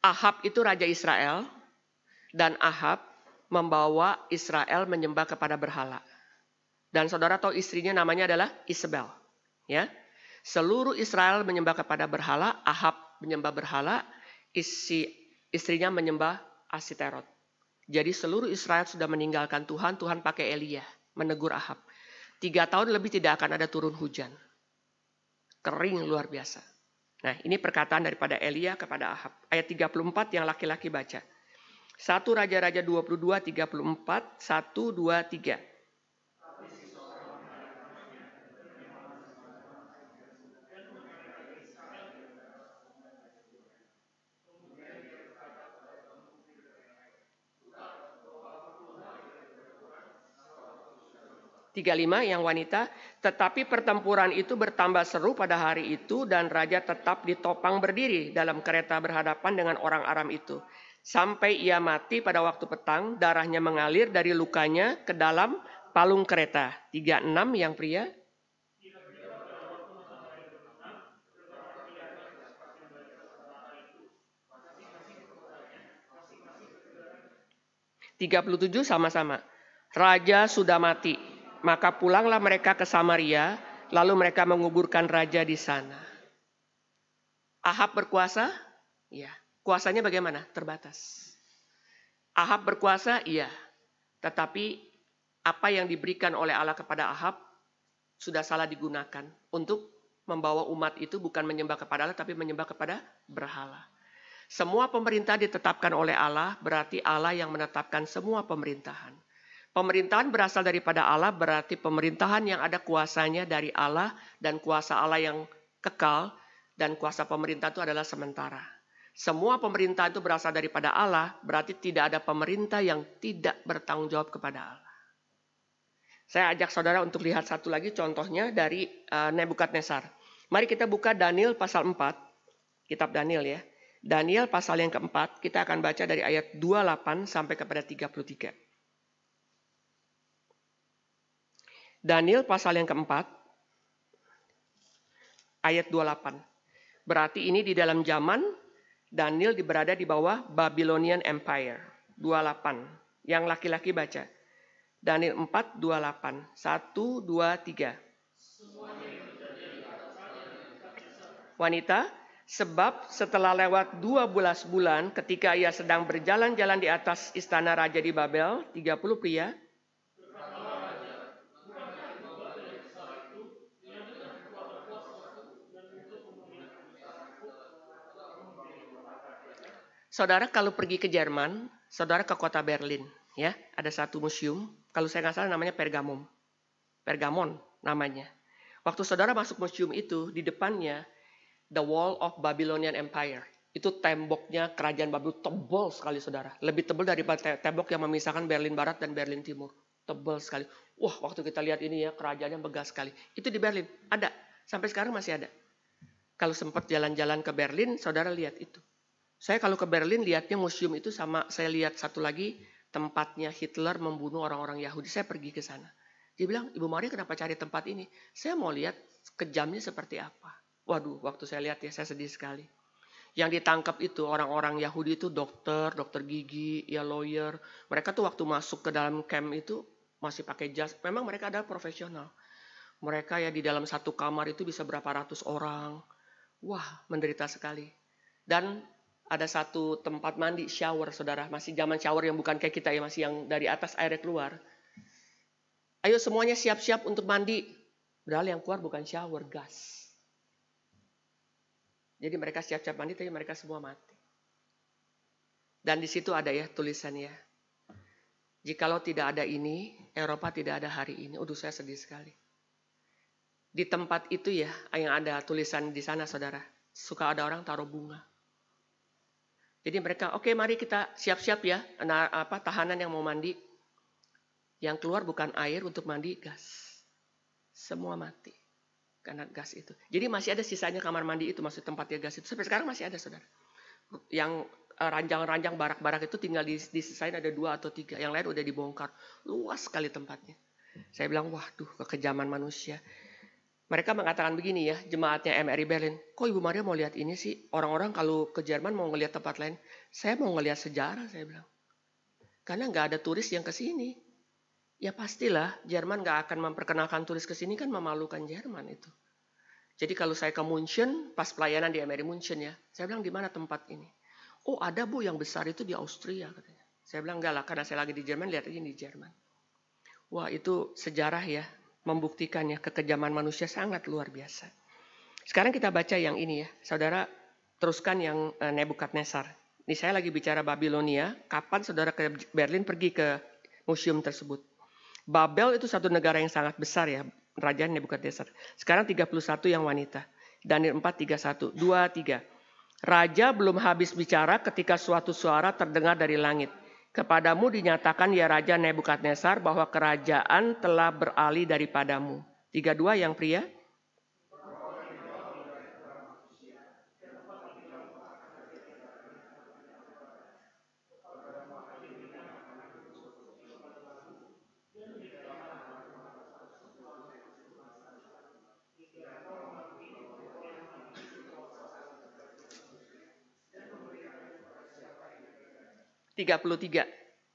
Ahab itu raja Israel, dan Ahab membawa Israel menyembah kepada berhala. Dan saudara tahu istrinya namanya adalah Isabel, ya. Seluruh Israel menyembah kepada berhala, Ahab menyembah berhala, istrinya menyembah Asiterot. Jadi seluruh Israel sudah meninggalkan Tuhan, Tuhan pakai Elia menegur Ahab. 3 tahun lebih tidak akan ada turun hujan. Kering luar biasa. Nah, ini perkataan daripada Elia kepada Ahab. Ayat 34 yang laki-laki baca. 1 Raja-Raja 22, 34, 1, 2, 3. Tiga lima yang wanita, tetapi pertempuran itu bertambah seru pada hari itu dan raja tetap ditopang berdiri dalam kereta berhadapan dengan orang Aram itu. Sampai ia mati pada waktu petang, darahnya mengalir dari lukanya ke dalam palung kereta. 36 yang pria. 37 sama-sama. Raja sudah mati, maka pulanglah mereka ke Samaria, lalu mereka menguburkan raja di sana. Ahab berkuasa? Iya. Kuasanya bagaimana? Terbatas. Ahab berkuasa? Iya. Tetapi apa yang diberikan oleh Allah kepada Ahab sudah salah digunakan untuk membawa umat itu bukan menyembah kepada Allah, tapi menyembah kepada berhala. Semua pemerintah ditetapkan oleh Allah, berarti Allah yang menetapkan semua pemerintahan. Pemerintahan berasal daripada Allah, berarti pemerintahan yang ada kuasanya dari Allah, dan kuasa Allah yang kekal, dan kuasa pemerintah itu adalah sementara. Semua pemerintah itu berasal daripada Allah, berarti tidak ada pemerintah yang tidak bertanggung jawab kepada Allah. Saya ajak saudara untuk lihat satu lagi contohnya dari Nebukadnezar. Mari kita buka Daniel pasal 4, kitab Daniel ya. Daniel pasal yang keempat, kita akan baca dari ayat 28 sampai kepada 33. Daniel pasal yang keempat, ayat 28. Berarti ini di dalam zaman Daniel berada di bawah Babylonian Empire. 28. Yang laki-laki baca. Daniel 4, 28. 1, 2, 3. Wanita, sebab setelah lewat 12 bulan ketika ia sedang berjalan-jalan di atas istana raja di Babel, 30 pria, saudara kalau pergi ke Jerman, saudara ke kota Berlin, ya, ada satu museum, kalau saya nggak salah namanya Pergamon namanya. Waktu saudara masuk museum itu, di depannya The Wall of Babylonian Empire. Itu temboknya kerajaan Babel tebal sekali saudara. Lebih tebal daripada tembok yang memisahkan Berlin Barat dan Berlin Timur. Tebal sekali. Wah, waktu kita lihat ini ya, kerajaannya megah sekali. Itu di Berlin, ada. Sampai sekarang masih ada. Kalau sempat jalan-jalan ke Berlin, saudara lihat itu. Saya kalau ke Berlin lihatnya museum itu sama saya lihat satu lagi tempatnya Hitler membunuh orang-orang Yahudi. Saya pergi ke sana. Dia bilang, Ibu Maria kenapa cari tempat ini? Saya mau lihat kejamnya seperti apa. Waduh, waktu saya lihat ya saya sedih sekali. Yang ditangkap itu orang-orang Yahudi itu dokter gigi, ya lawyer. Mereka tuh waktu masuk ke dalam camp itu masih pakai jas. Memang mereka adalah profesional. Mereka ya di dalam satu kamar itu bisa berapa ratus orang. Wah, menderita sekali. Dan ada satu tempat mandi, shower, saudara. Masih zaman shower yang bukan kayak kita ya, masih yang dari atas airnya keluar. Ayo semuanya siap-siap untuk mandi. Padahal yang keluar bukan shower, gas. Jadi mereka siap-siap mandi, tapi mereka semua mati. Dan di situ ada ya tulisannya. Jikalau tidak ada ini, Eropa tidak ada hari ini. Aduh, saya sedih sekali. Di tempat itu ya, yang ada tulisan di sana, saudara. Suka ada orang taruh bunga. Jadi mereka, oke, mari kita siap-siap ya. Tahanan yang mau mandi. Yang keluar bukan air untuk mandi, gas. Semua mati. Karena gas itu. Jadi masih ada sisanya kamar mandi itu, maksud tempatnya gas itu. Sampai sekarang masih ada, saudara. Yang ranjang-ranjang barak-barak itu tinggal disisain ada 2 atau 3. Yang lain udah dibongkar. Luas sekali tempatnya. Saya bilang, waduh, kekejaman manusia. Mereka mengatakan begini ya, jemaatnya MRI Berlin. Kok Ibu Maria mau lihat ini sih? Orang-orang kalau ke Jerman mau ngelihat tempat lain. Saya mau ngelihat sejarah, saya bilang. Karena nggak ada turis yang ke sini. Ya pastilah Jerman gak akan memperkenalkan turis ke sini, kan memalukan Jerman itu. Jadi kalau saya ke München, pas pelayanan di MRI München ya, saya bilang di mana tempat ini? Oh ada Bu, yang besar itu di Austria katanya. Saya bilang enggak lah, karena saya lagi di Jerman, lihat aja di Jerman. Wah itu sejarah ya, membuktikan ya kekejaman manusia sangat luar biasa. Sekarang kita baca yang ini ya, saudara teruskan yang Nebukadnezar. Ini saya lagi bicara Babilonia, kapan saudara ke Berlin pergi ke museum tersebut. Babel itu satu negara yang sangat besar ya, Raja Nebukadnezar. Sekarang 31 yang wanita. Daniel 4, 31, 2, 3. Raja belum habis bicara ketika suatu suara terdengar dari langit. Kepadamu dinyatakan ya Raja Nebukadnezar bahwa kerajaan telah beralih daripadamu. 32 yang pria. Tiga.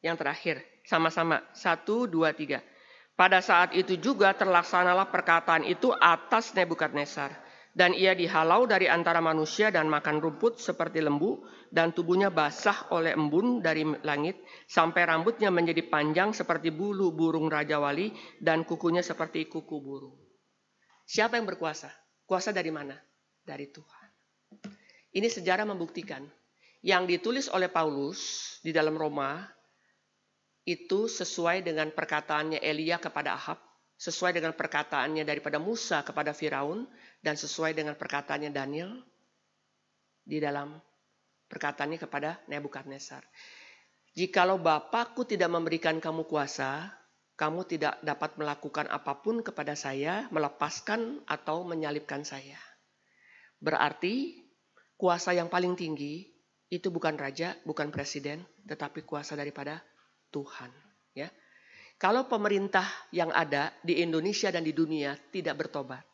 Yang terakhir, sama-sama. 1, 2, 3. Pada saat itu juga terlaksanalah perkataan itu atas Nebukadnezar. Dan ia dihalau dari antara manusia dan makan rumput seperti lembu, dan tubuhnya basah oleh embun dari langit, sampai rambutnya menjadi panjang seperti bulu burung Raja Wali, dan kukunya seperti kuku burung. Siapa yang berkuasa? Kuasa dari mana? Dari Tuhan. Ini sejarah membuktikan. Yang ditulis oleh Paulus di dalam Roma, itu sesuai dengan perkataannya Elia kepada Ahab, sesuai dengan perkataannya daripada Musa kepada Firaun, dan sesuai dengan perkataannya Daniel di dalam perkataannya kepada Nebukadnezar. Jikalau Bapakku tidak memberikan kamu kuasa, kamu tidak dapat melakukan apapun kepada saya, melepaskan atau menyalibkan saya. Berarti kuasa yang paling tinggi itu bukan raja, bukan presiden, tetapi kuasa daripada Tuhan. Ya. Kalau pemerintah yang ada di Indonesia dan di dunia tidak bertobat,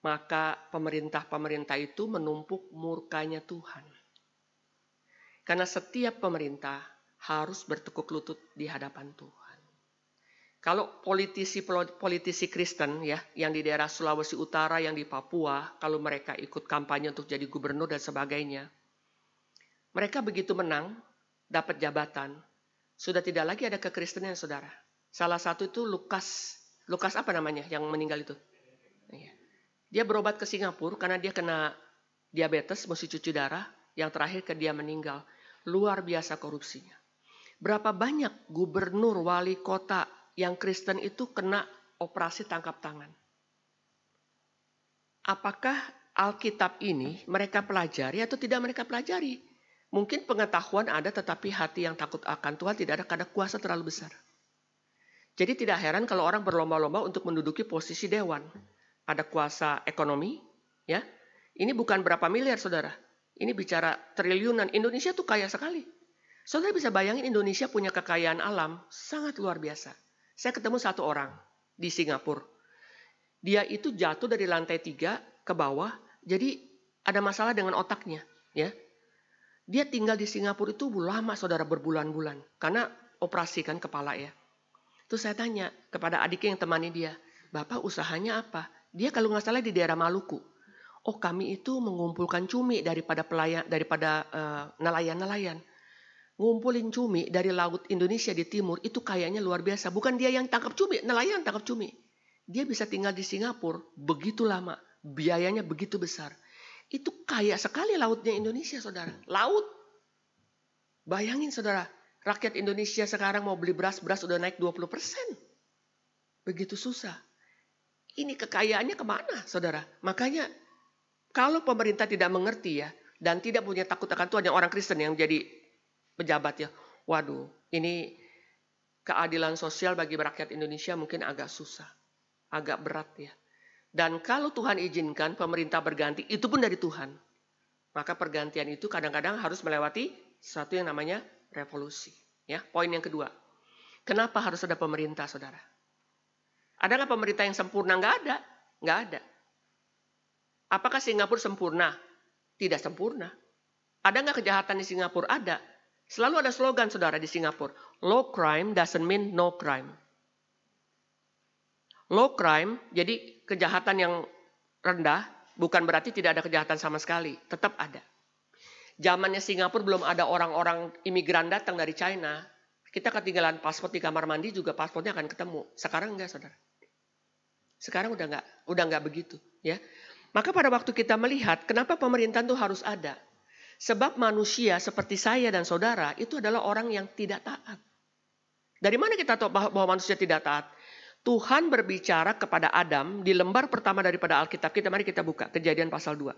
maka pemerintah-pemerintah itu menumpuk murkanya Tuhan. Karena setiap pemerintah harus bertekuk lutut di hadapan Tuhan. Kalau politisi Kristen ya, yang di daerah Sulawesi Utara, yang di Papua, kalau mereka ikut kampanye untuk jadi gubernur dan sebagainya, mereka begitu menang, dapat jabatan, sudah tidak lagi ada kekristenan, saudara. Salah satu itu Lukas apa namanya yang meninggal itu? Dia berobat ke Singapura karena dia kena diabetes, mesti cuci darah. Yang terakhir dia meninggal. Luar biasa korupsinya. Berapa banyak gubernur, wali kota yang Kristen itu kena operasi tangkap tangan? Apakah Alkitab ini mereka pelajari atau tidak mereka pelajari? Mungkin pengetahuan ada, tetapi hati yang takut akan Tuhan tidak ada karena kuasa terlalu besar. Jadi tidak heran kalau orang berlomba-lomba untuk menduduki posisi dewan. Ada kuasa ekonomi, ya. Ini bukan berapa miliar, saudara. Ini bicara triliunan. Indonesia tuh kaya sekali. Saudara bisa bayangin Indonesia punya kekayaan alam sangat luar biasa. Saya ketemu satu orang di Singapura. Dia itu jatuh dari lantai 3 ke bawah, jadi ada masalah dengan otaknya, ya. Dia tinggal di Singapura itu lama, saudara, berbulan-bulan. Karena operasi kan kepala ya. Terus saya tanya kepada adiknya yang temani dia, Bapak usahanya apa? Dia kalau nggak salah di daerah Maluku. Oh, kami itu mengumpulkan cumi daripada nelayan-nelayan. Ngumpulin cumi dari laut Indonesia di timur itu kayaknya luar biasa. Bukan dia yang tangkap cumi, nelayan tangkap cumi. Dia bisa tinggal di Singapura begitu lama, biayanya begitu besar. Itu kaya sekali lautnya Indonesia, saudara. Laut. Bayangin, saudara, rakyat Indonesia sekarang mau beli beras udah naik 20%. Begitu susah. Ini kekayaannya kemana, saudara? Makanya kalau pemerintah tidak mengerti ya, dan tidak punya takut akan Tuhan, yang orang Kristen yang jadi pejabat ya, waduh, ini keadilan sosial bagi rakyat Indonesia mungkin agak susah, agak berat ya. Dan kalau Tuhan izinkan pemerintah berganti, itu pun dari Tuhan. Maka pergantian itu kadang-kadang harus melewati satu yang namanya revolusi. Ya, poin yang kedua. Kenapa harus ada pemerintah, saudara? Ada nggak pemerintah yang sempurna? Nggak ada. Nggak ada. Apakah Singapura sempurna? Tidak sempurna. Ada nggak kejahatan di Singapura? Ada. Selalu ada slogan, saudara, di Singapura. Low crime doesn't mean no crime. Low crime, jadi kejahatan yang rendah, bukan berarti tidak ada kejahatan sama sekali. Tetap ada. Zamannya Singapura belum ada orang-orang imigran datang dari China. Kita ketinggalan paspor di kamar mandi juga paspornya akan ketemu. Sekarang enggak, saudara. Sekarang udah enggak begitu, ya. Maka pada waktu kita melihat kenapa pemerintahan itu harus ada. Sebab manusia seperti saya dan saudara itu adalah orang yang tidak taat. Dari mana kita tahu bahwa manusia tidak taat? Tuhan berbicara kepada Adam di lembar pertama daripada Alkitab kita. Mari kita buka Kejadian pasal 2.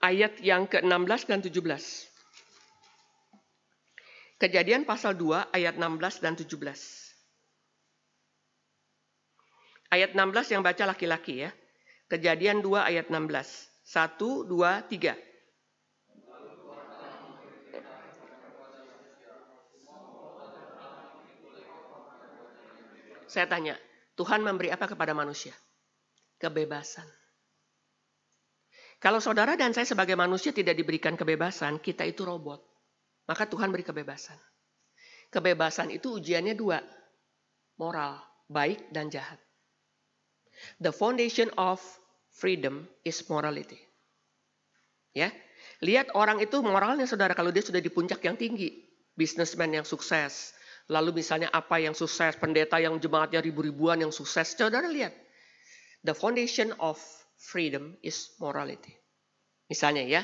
Ayat yang ke-16 dan 17. Kejadian pasal 2 ayat 16 dan 17. Ayat 16 yang baca laki-laki ya. Kejadian 2 ayat 16. 1, 2, 3. Saya tanya, Tuhan memberi apa kepada manusia? Kebebasan. Kalau saudara dan saya sebagai manusia tidak diberikan kebebasan, kita itu robot. Maka Tuhan beri kebebasan. Kebebasan itu ujiannya dua. Moral, baik dan jahat. The foundation of freedom is morality. Ya, lihat orang itu moralnya saudara kalau dia sudah di puncak yang tinggi. Businessman yang sukses. Lalu misalnya apa yang sukses, pendeta yang jemaatnya ribu-ribuan yang sukses. Saudara lihat. The foundation of freedom is morality. Misalnya ya,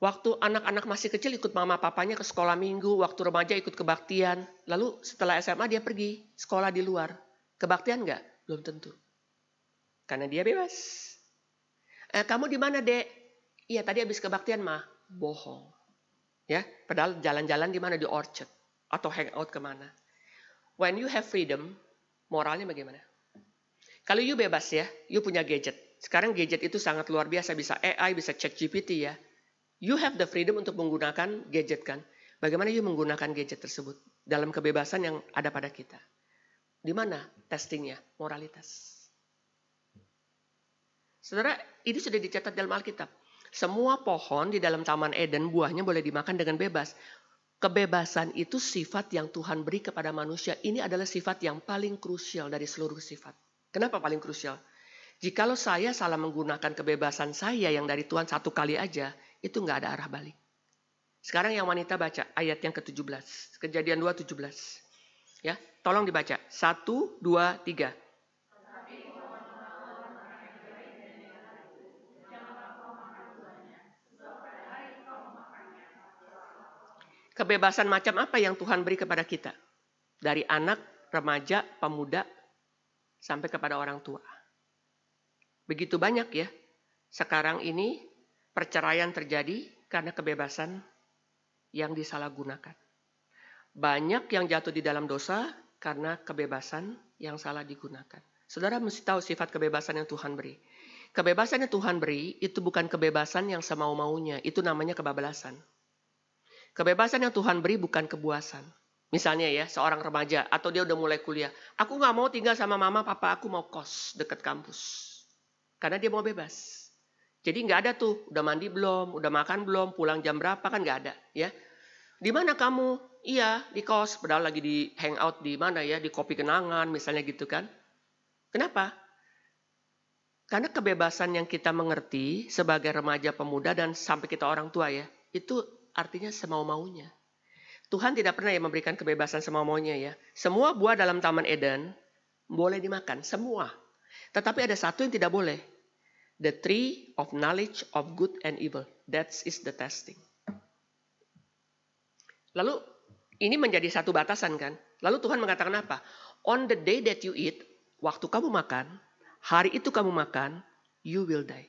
waktu anak-anak masih kecil ikut mama papanya ke sekolah minggu, waktu remaja ikut kebaktian, lalu setelah SMA dia pergi sekolah di luar. Kebaktian enggak? Belum tentu. Karena dia bebas. Kamu di mana, Dek? Iya, tadi habis kebaktian, mah. Bohong. Ya, padahal jalan-jalan di mana? Di orchard atau hangout kemana. When you have freedom, moralnya bagaimana? Kalau you bebas ya, you punya gadget. Sekarang gadget itu sangat luar biasa, bisa AI, bisa ChatGPT ya. You have the freedom untuk menggunakan gadget kan. Bagaimana you menggunakan gadget tersebut? Dalam kebebasan yang ada pada kita. Di mana testingnya? Moralitas. Saudara, ini sudah dicatat dalam Alkitab. Semua pohon di dalam Taman Eden, buahnya boleh dimakan dengan bebas. Kebebasan itu sifat yang Tuhan beri kepada manusia. Ini adalah sifat yang paling krusial dari seluruh sifat. Kenapa paling krusial? Jikalau saya salah menggunakan kebebasan saya yang dari Tuhan satu kali aja, itu nggak ada arah balik. Sekarang yang wanita baca ayat yang ke-17. Kejadian 2:17. Ya, tolong dibaca. 1, 2, 3. Kebebasan macam apa yang Tuhan beri kepada kita? Dari anak, remaja, pemuda, sampai kepada orang tua. Begitu banyak ya. Sekarang ini perceraian terjadi karena kebebasan yang disalahgunakan. Banyak yang jatuh di dalam dosa karena kebebasan yang salah digunakan. Saudara mesti tahu sifat kebebasan yang Tuhan beri. Kebebasan yang Tuhan beri itu bukan kebebasan yang semau-maunya. Itu namanya kebablasan. Kebebasan yang Tuhan beri bukan kepuasan. Misalnya ya, seorang remaja atau dia udah mulai kuliah. Aku gak mau tinggal sama mama, papa aku mau kos dekat kampus. Karena dia mau bebas. Jadi gak ada tuh, udah mandi belum, udah makan belum, pulang jam berapa, kan gak ada. Ya. Di mana kamu? Iya, di kos. Padahal lagi di hangout di mana ya, di kopi kenangan misalnya gitu kan. Kenapa? Karena kebebasan yang kita mengerti sebagai remaja pemuda dan sampai kita orang tua ya, itu artinya semau-maunya. Tuhan tidak pernah ya memberikan kebebasan semau-maunya ya. Semua buah dalam Taman Eden boleh dimakan, semua. Tetapi ada satu yang tidak boleh. The tree of knowledge of good and evil. That is the testing. Lalu ini menjadi satu batasan kan. Lalu Tuhan mengatakan apa? On the day that you eat, waktu kamu makan, hari itu kamu makan, you will die.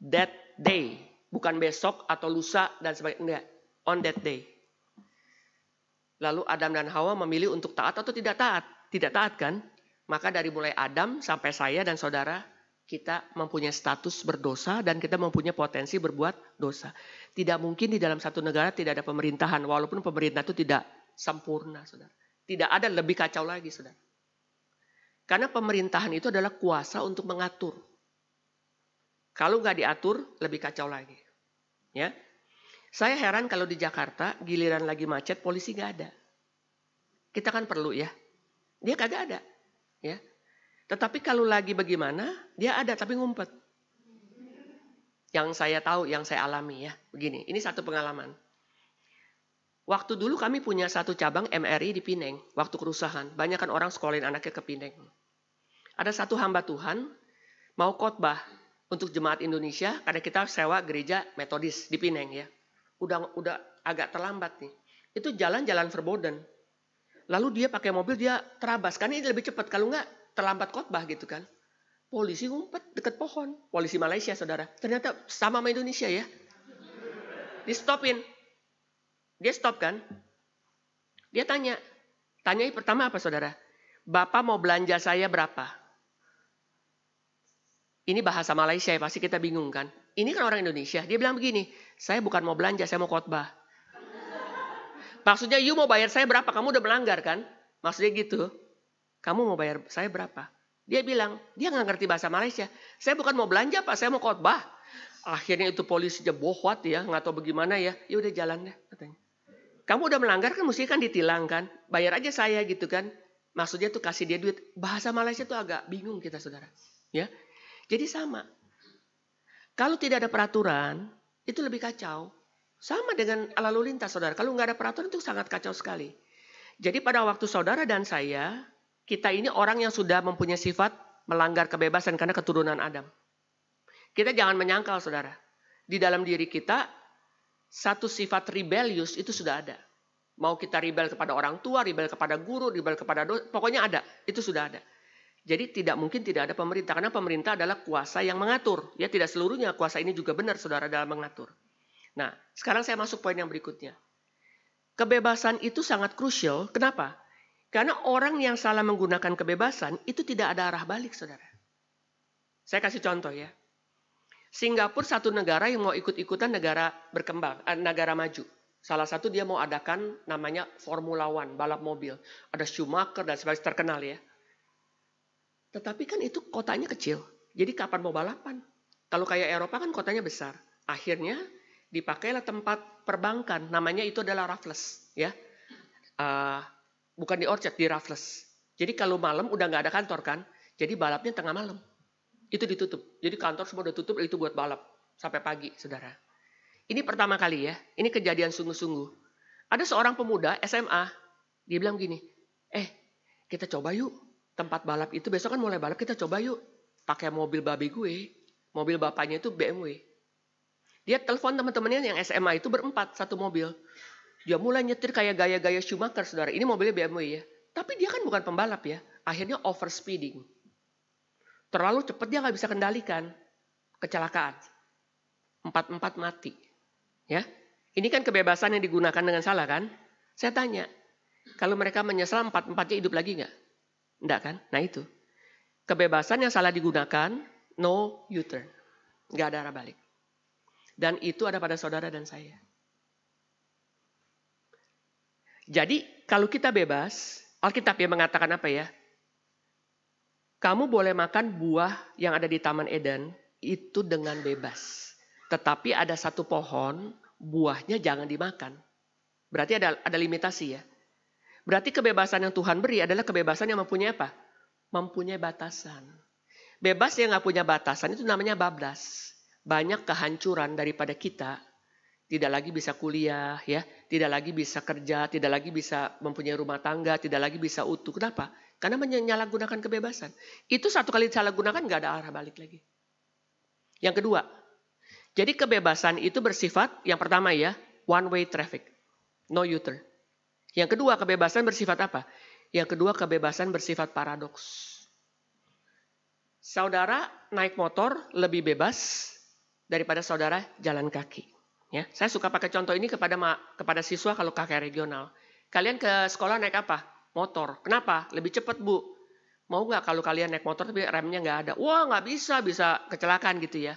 That day. Bukan besok atau lusa dan sebagainya. Enggak. On that day. Lalu Adam dan Hawa memilih untuk taat atau tidak taat. Tidak taat kan? Maka dari mulai Adam sampai saya dan saudara, kita mempunyai status berdosa dan kita mempunyai potensi berbuat dosa. Tidak mungkin di dalam satu negara tidak ada pemerintahan. Walaupun pemerintah itu tidak sempurna, saudara. Tidak ada lebih kacau lagi, saudara. Karena pemerintahan itu adalah kuasa untuk mengatur. Kalau nggak diatur, lebih kacau lagi. Ya, saya heran kalau di Jakarta giliran lagi macet polisi nggak ada. Kita kan perlu ya, dia kagak ada, ya. Tetapi kalau lagi bagaimana, dia ada tapi ngumpet. Yang saya tahu, yang saya alami ya, begini. Ini satu pengalaman. Waktu dulu kami punya satu cabang MRI di Pineng, waktu kerusuhan. Banyak kan orang sekolahin anaknya ke Pineng. Ada satu hamba Tuhan mau khotbah untuk jemaat Indonesia, karena kita sewa gereja Metodis di Pineng ya. Udah agak terlambat nih. Itu jalan-jalan verboden. Lalu dia pakai mobil, dia terabas. Karena ini lebih cepat, kalau enggak terlambat khotbah gitu kan. Polisi ngumpet dekat pohon. Polisi Malaysia, saudara. Ternyata sama Indonesia ya. Di stopin. Dia stop kan. Dia tanya. Tanyai pertama apa saudara? Bapak mau belanja saya berapa? Ini bahasa Malaysia ya, pasti kita bingung kan. Ini kan orang Indonesia. Dia bilang begini, saya bukan mau belanja, saya mau khotbah. Maksudnya, you mau bayar saya berapa? Kamu udah melanggar kan? Maksudnya gitu. Kamu mau bayar saya berapa? Dia bilang, dia nggak ngerti bahasa Malaysia. Saya bukan mau belanja Pak, saya mau khotbah. Akhirnya itu polisinya bohwat ya, nggak tahu bagaimana ya. Ya udah jalan deh katanya. Kamu udah melanggar kan mesti kan ditilang kan. Bayar aja saya gitu kan. Maksudnya tuh kasih dia duit. Bahasa Malaysia tuh agak bingung kita saudara. Ya, jadi sama. Kalau tidak ada peraturan, itu lebih kacau. Sama dengan lalu lintas saudara. Kalau nggak ada peraturan itu sangat kacau sekali. Jadi pada waktu saudara dan saya, kita ini orang yang sudah mempunyai sifat melanggar kebebasan karena keturunan Adam. Kita jangan menyangkal saudara. Di dalam diri kita, satu sifat rebellious itu sudah ada. Mau kita rebel kepada orang tua, rebel kepada guru, rebel kepada dosen, pokoknya ada. Itu sudah ada. Jadi tidak mungkin tidak ada pemerintah. Karena pemerintah adalah kuasa yang mengatur. Ya tidak seluruhnya kuasa ini juga benar saudara dalam mengatur. Nah sekarang saya masuk poin yang berikutnya. Kebebasan itu sangat krusial. Kenapa? Karena orang yang salah menggunakan kebebasan itu tidak ada arah balik saudara. Saya kasih contoh ya. Singapura satu negara yang mau ikut-ikutan negara berkembang, negara maju. Salah satu dia mau adakan namanya Formula One, balap mobil. Ada Schumacher dan sebagainya terkenal ya. Tetapi kan itu kotanya kecil. Jadi kapan mau balapan? Kalau kayak Eropa kan kotanya besar. Akhirnya dipakailah tempat perbankan. Namanya itu adalah Raffles. Ya. Bukan di Orchard, di Raffles. Jadi kalau malam udah nggak ada kantor kan. Jadi balapnya tengah malam. Itu ditutup. Jadi kantor semua udah tutup, itu buat balap. Sampai pagi, saudara. Ini pertama kali ya. Ini kejadian sungguh-sungguh. Ada seorang pemuda SMA. Dia bilang gini, kita coba yuk. Tempat balap itu, besok kan mulai balap, kita coba yuk. Pakai mobil babi gue. Mobil bapaknya itu BMW. Dia telepon teman-temannya yang SMA itu berempat, satu mobil. Dia mulai nyetir kayak gaya-gaya Schumacher, saudara. Ini mobilnya BMW ya. Tapi dia kan bukan pembalap ya. Akhirnya overspeeding. Terlalu cepat dia nggak bisa kendalikan. Kecelakaan. 4-4 mati. Ya, ini kan kebebasan yang digunakan dengan salah kan? Saya tanya, kalau mereka menyesal 4-4-nya hidup lagi nggak? Enggak kan? Nah itu. Kebebasan yang salah digunakan, no U-turn. Nggak ada arah balik. Dan itu ada pada saudara dan saya. Jadi kalau kita bebas, Alkitab yang mengatakan apa ya? Kamu boleh makan buah yang ada di Taman Eden itu dengan bebas. Tetapi ada satu pohon, buahnya jangan dimakan. Berarti ada limitasi ya. Berarti kebebasan yang Tuhan beri adalah kebebasan yang mempunyai apa? Mempunyai batasan. Bebas yang nggak punya batasan itu namanya bablas. Banyak kehancuran daripada kita. Tidak lagi bisa kuliah, ya, tidak lagi bisa kerja, tidak lagi bisa mempunyai rumah tangga, tidak lagi bisa utuh. Kenapa? Karena menyalahgunakan kebebasan. Itu satu kali disalahgunakan nggak ada arah balik lagi. Yang kedua, jadi kebebasan itu bersifat yang pertama ya, one way traffic, no U-turn. Yang kedua kebebasan bersifat apa? Yang kedua kebebasan bersifat paradoks. Saudara naik motor lebih bebas daripada saudara jalan kaki. Ya, saya suka pakai contoh ini kepada siswa kalau kakek regional. Kalian ke sekolah naik apa? Motor. Kenapa? Lebih cepat bu. Mau nggak kalau kalian naik motor tapi remnya nggak ada? Wah nggak bisa kecelakaan gitu ya.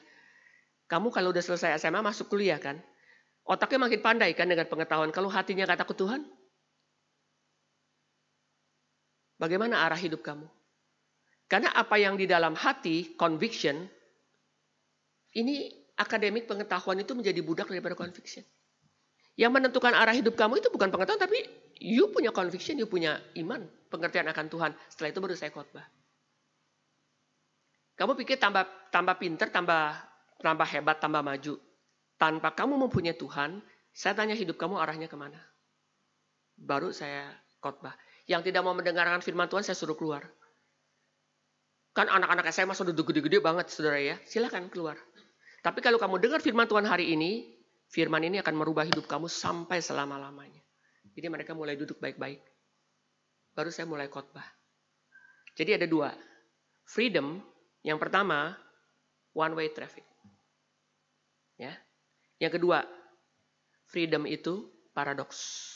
Kamu kalau udah selesai SMA masuk kuliah kan? Otaknya makin pandai kan dengan pengetahuan. Kalau hatinya nggak takut Tuhan? Bagaimana arah hidup kamu? Karena apa yang di dalam hati, conviction, ini akademik pengetahuan itu menjadi budak daripada conviction. Yang menentukan arah hidup kamu itu bukan pengetahuan, tapi you punya conviction, you punya iman, pengertian akan Tuhan. Setelah itu baru saya khotbah. Kamu pikir tambah pinter, tambah hebat, tambah maju. Tanpa kamu mempunyai Tuhan, saya tanya hidup kamu arahnya kemana? Baru saya khotbah. Yang tidak mau mendengarkan firman Tuhan, saya suruh keluar. Kan anak-anak SMA sudah gede-gede banget, saudara ya. Silakan keluar. Tapi kalau kamu dengar firman Tuhan hari ini, firman ini akan merubah hidup kamu sampai selama-lamanya. Jadi mereka mulai duduk baik-baik. Baru saya mulai khotbah. Jadi ada dua. Freedom, yang pertama, one way traffic. Ya. Yang kedua, freedom itu paradoks.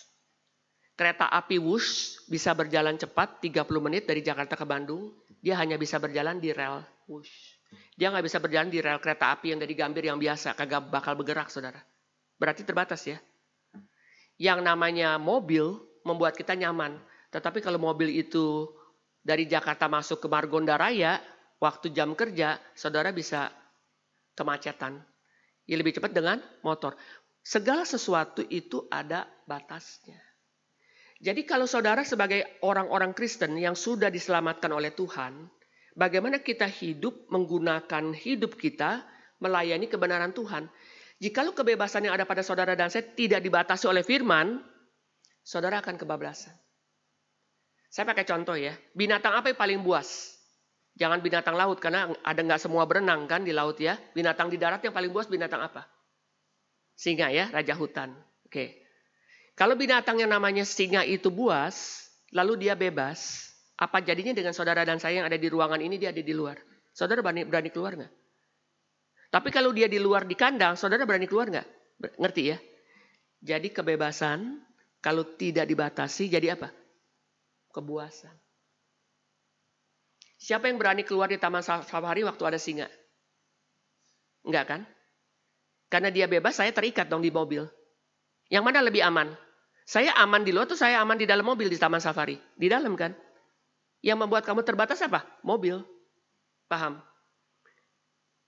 Kereta api Wush bisa berjalan cepat 30 menit dari Jakarta ke Bandung. Dia hanya bisa berjalan di rel Wush. Dia nggak bisa berjalan di rel kereta api yang dari Gambir yang biasa. Kagak bakal bergerak, saudara. Berarti terbatas ya. Yang namanya mobil membuat kita nyaman. Tetapi kalau mobil itu dari Jakarta masuk ke Margonda Raya, waktu jam kerja, saudara bisa kemacetan. Ya lebih cepat dengan motor. Segala sesuatu itu ada batasnya. Jadi kalau saudara sebagai orang-orang Kristen yang sudah diselamatkan oleh Tuhan, bagaimana kita hidup menggunakan hidup kita melayani kebenaran Tuhan. Jikalau kebebasan yang ada pada saudara dan saya tidak dibatasi oleh firman, saudara akan kebablasan. Saya pakai contoh ya, binatang apa yang paling buas? Jangan binatang laut, karena ada nggak semua berenang kan di laut ya. Binatang di darat yang paling buas binatang apa? Singa ya, raja hutan. Oke. Kalau binatang yang namanya singa itu buas, lalu dia bebas, apa jadinya dengan saudara dan saya yang ada di ruangan ini, dia ada di luar? Saudara berani keluar nggak? Tapi kalau dia di luar di kandang, saudara berani keluar nggak? Ngerti ya? Jadi kebebasan, kalau tidak dibatasi, jadi apa? Kebuasan. Siapa yang berani keluar di taman safari waktu ada singa? Enggak kan? Karena dia bebas, saya terikat dong di mobil. Yang mana lebih aman? Saya aman di luar atau saya aman di dalam mobil di taman safari? Di dalam kan? Yang membuat kamu terbatas apa? Mobil. Paham?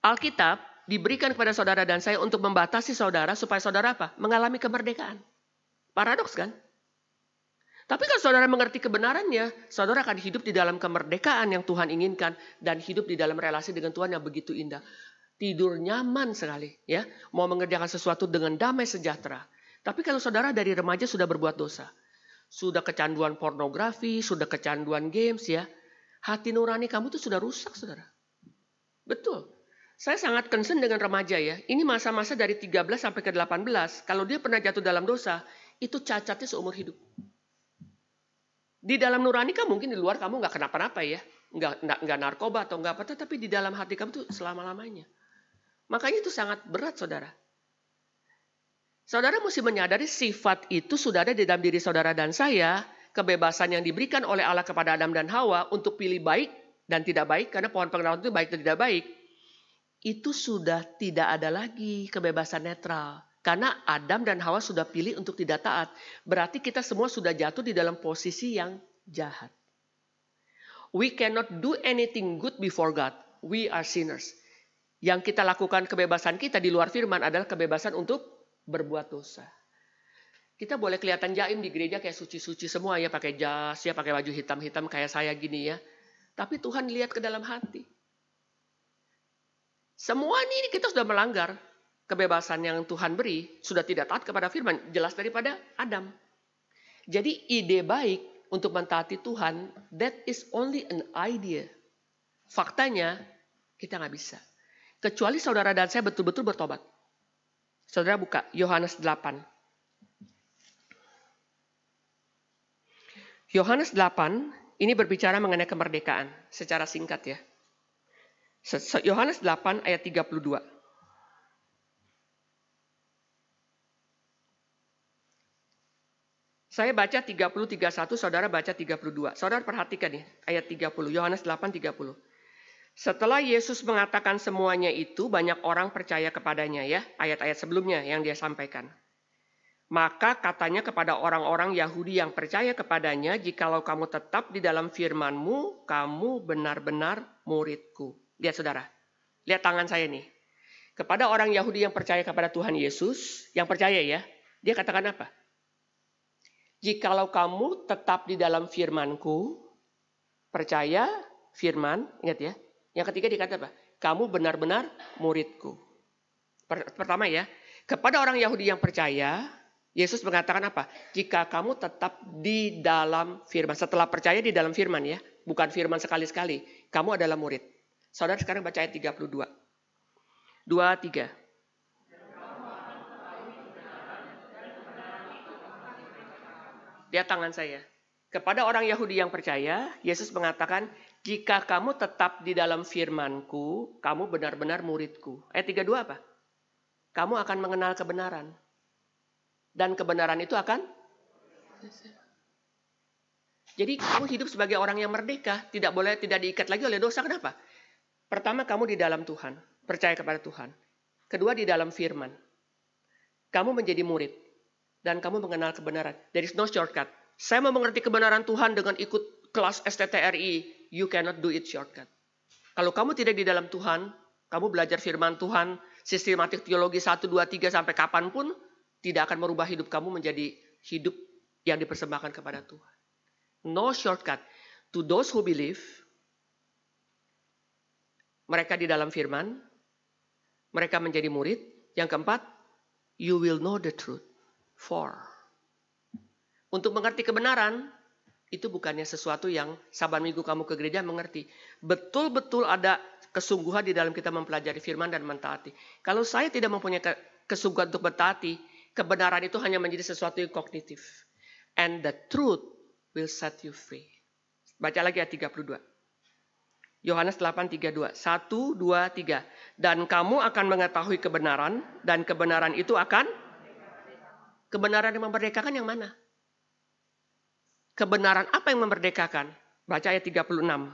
Alkitab diberikan kepada saudara dan saya untuk membatasi saudara supaya saudara apa? Mengalami kemerdekaan. Paradoks kan? Tapi kalau saudara mengerti kebenarannya, saudara akan hidup di dalam kemerdekaan yang Tuhan inginkan dan hidup di dalam relasi dengan Tuhan yang begitu indah. Tidur nyaman sekali, ya. Mau mengerjakan sesuatu dengan damai sejahtera. Tapi kalau saudara dari remaja sudah berbuat dosa, sudah kecanduan pornografi, sudah kecanduan games ya, hati nurani kamu tuh sudah rusak, saudara. Betul. Saya sangat concern dengan remaja ya. Ini masa-masa dari 13 sampai ke 18. Kalau dia pernah jatuh dalam dosa, itu cacatnya seumur hidup. Di dalam nurani kamu mungkin di luar kamu nggak kenapa-napa ya. Nggak narkoba atau nggak apa, tapi di dalam hati kamu tuh selama-lamanya. Makanya itu sangat berat, saudara. Saudara mesti menyadari sifat itu sudah ada di dalam diri saudara dan saya. Kebebasan yang diberikan oleh Allah kepada Adam dan Hawa untuk pilih baik dan tidak baik. Karena pohon pengetahuan itu baik dan tidak baik. Itu sudah tidak ada lagi kebebasan netral. Karena Adam dan Hawa sudah pilih untuk tidak taat. Berarti kita semua sudah jatuh di dalam posisi yang jahat. We cannot do anything good before God. We are sinners. Yang kita lakukan kebebasan kita di luar firman adalah kebebasan untuk berbuat dosa. Kita boleh kelihatan jaim di gereja kayak suci-suci semua ya. Pakai jas ya, pakai baju hitam-hitam kayak saya gini ya. Tapi Tuhan lihat ke dalam hati. Semua ini kita sudah melanggar kebebasan yang Tuhan beri, sudah tidak taat kepada firman, jelas daripada Adam. Jadi ide baik untuk mentaati Tuhan, that is only an idea. Faktanya, kita nggak bisa. Kecuali saudara dan saya betul-betul bertobat. Saudara buka Yohanes 8. Yohanes 8, ini berbicara mengenai kemerdekaan, secara singkat ya. Yohanes 8 ayat 32. Saya baca 30-31, saudara baca 32. Saudara perhatikan nih, ayat 30, Yohanes 8:30. Setelah Yesus mengatakan semuanya itu, banyak orang percaya kepadanya ya, ayat-ayat sebelumnya yang dia sampaikan. Maka katanya kepada orang-orang Yahudi yang percaya kepadanya, jikalau kamu tetap di dalam firman-Mu, kamu benar-benar murid-Ku. Lihat saudara, lihat tangan saya nih. Kepada orang Yahudi yang percaya kepada Tuhan Yesus, yang percaya ya, dia katakan apa? Jikalau kamu tetap di dalam firman-Ku, percaya firman, ingat ya. Yang ketiga dikata apa? Kamu benar-benar murid-Ku. Pertama ya, kepada orang Yahudi yang percaya, Yesus mengatakan apa? Jika kamu tetap di dalam firman, setelah percaya di dalam firman ya, bukan firman sekali-sekali, kamu adalah murid. Saudara sekarang baca ayat 32. 2-3. Lihat tangan saya. Kepada orang Yahudi yang percaya, Yesus mengatakan, jika kamu tetap di dalam firman-Ku, kamu benar-benar murid-Ku. Ayat 32 apa? Kamu akan mengenal kebenaran. Dan kebenaran itu akan? Jadi kamu hidup sebagai orang yang merdeka. Tidak diikat lagi oleh dosa. Kenapa? Pertama, kamu di dalam Tuhan. Percaya kepada Tuhan. Kedua, di dalam firman. Kamu menjadi murid. Dan kamu mengenal kebenaran. There is no shortcut. Saya mau mengerti kebenaran Tuhan dengan ikut kelas STTRI. You cannot do it shortcut. Kalau kamu tidak di dalam Tuhan, kamu belajar firman Tuhan sistematik teologi 1, 2, 3 sampai kapanpun tidak akan merubah hidup kamu menjadi hidup yang dipersembahkan kepada Tuhan. No shortcut. To those who believe, mereka di dalam firman, mereka menjadi murid. Yang keempat, you will know the truth. 4. Untuk mengerti kebenaran, itu bukannya sesuatu yang saban minggu kamu ke gereja mengerti. Betul-betul ada kesungguhan di dalam kita mempelajari firman dan mentaati. Kalau saya tidak mempunyai kesungguhan untuk mentaati, kebenaran itu hanya menjadi sesuatu yang kognitif. And the truth will set you free. Baca lagi ayat 32. Yohanes 8:32. 1, 2, 3. Dan kamu akan mengetahui kebenaran, dan kebenaran itu akan... Kebenaran yang memerdekakan yang mana? Kebenaran apa yang memerdekakan? Baca ayat 36.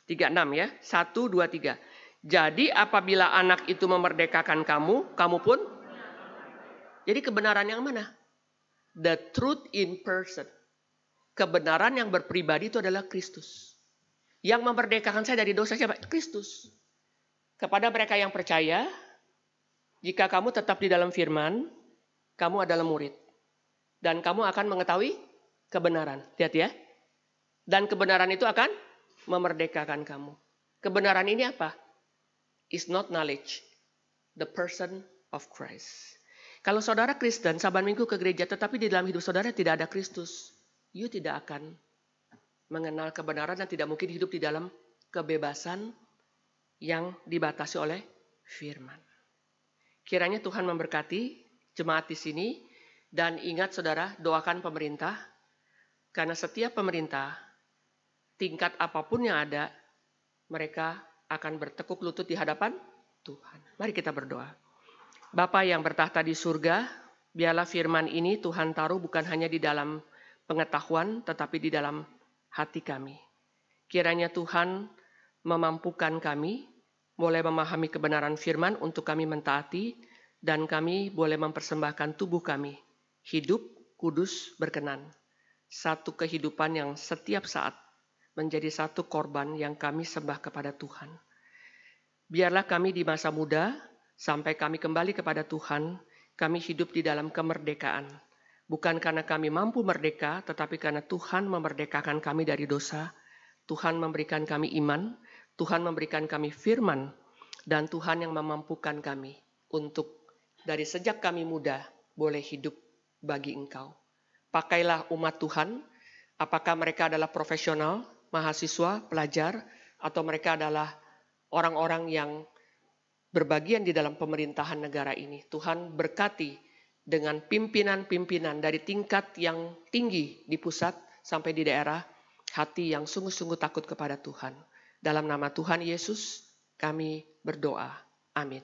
36 ya. 1, 2, 3. Jadi apabila anak itu memerdekakan kamu, kamu pun... Jadi kebenaran yang mana? The truth in person. Kebenaran yang berpribadi itu adalah Kristus. Yang memerdekakan saya dari dosa siapa? Kristus. Kepada mereka yang percaya, jika kamu tetap di dalam firman, kamu adalah murid. Dan kamu akan mengetahui kebenaran. Lihat ya. Dan kebenaran itu akan memerdekakan kamu. Kebenaran ini apa? Is not knowledge. The person of Christ. Kalau saudara Kristen, saban minggu ke gereja, tetapi di dalam hidup saudara tidak ada Kristus, you tidak akan mengenal kebenaran dan tidak mungkin hidup di dalam kebebasan yang dibatasi oleh firman. Kiranya Tuhan memberkati jemaat di sini, dan ingat saudara, doakan pemerintah, karena setiap pemerintah, tingkat apapun yang ada, mereka akan bertekuk lutut di hadapan Tuhan. Mari kita berdoa. Bapa yang bertahta di surga, biarlah firman ini Tuhan taruh bukan hanya di dalam pengetahuan, tetapi di dalam hati kami. Kiranya Tuhan memampukan kami, boleh memahami kebenaran firman untuk kami mentaati, dan kami boleh mempersembahkan tubuh kami, hidup, kudus, berkenan. Satu kehidupan yang setiap saat menjadi satu korban yang kami sembah kepada Tuhan. Biarlah kami di masa muda, sampai kami kembali kepada Tuhan, kami hidup di dalam kemerdekaan. Bukan karena kami mampu merdeka, tetapi karena Tuhan memerdekakan kami dari dosa. Tuhan memberikan kami iman, Tuhan memberikan kami firman, dan Tuhan yang memampukan kami untuk dari sejak kami muda boleh hidup bagi Engkau. Pakailah umat Tuhan, apakah mereka adalah profesional, mahasiswa, pelajar, atau mereka adalah orang-orang yang berbagian di dalam pemerintahan negara ini. Tuhan berkati dengan pimpinan-pimpinan dari tingkat yang tinggi di pusat sampai di daerah, hati yang sungguh-sungguh takut kepada Tuhan. Dalam nama Tuhan Yesus, kami berdoa. Amin.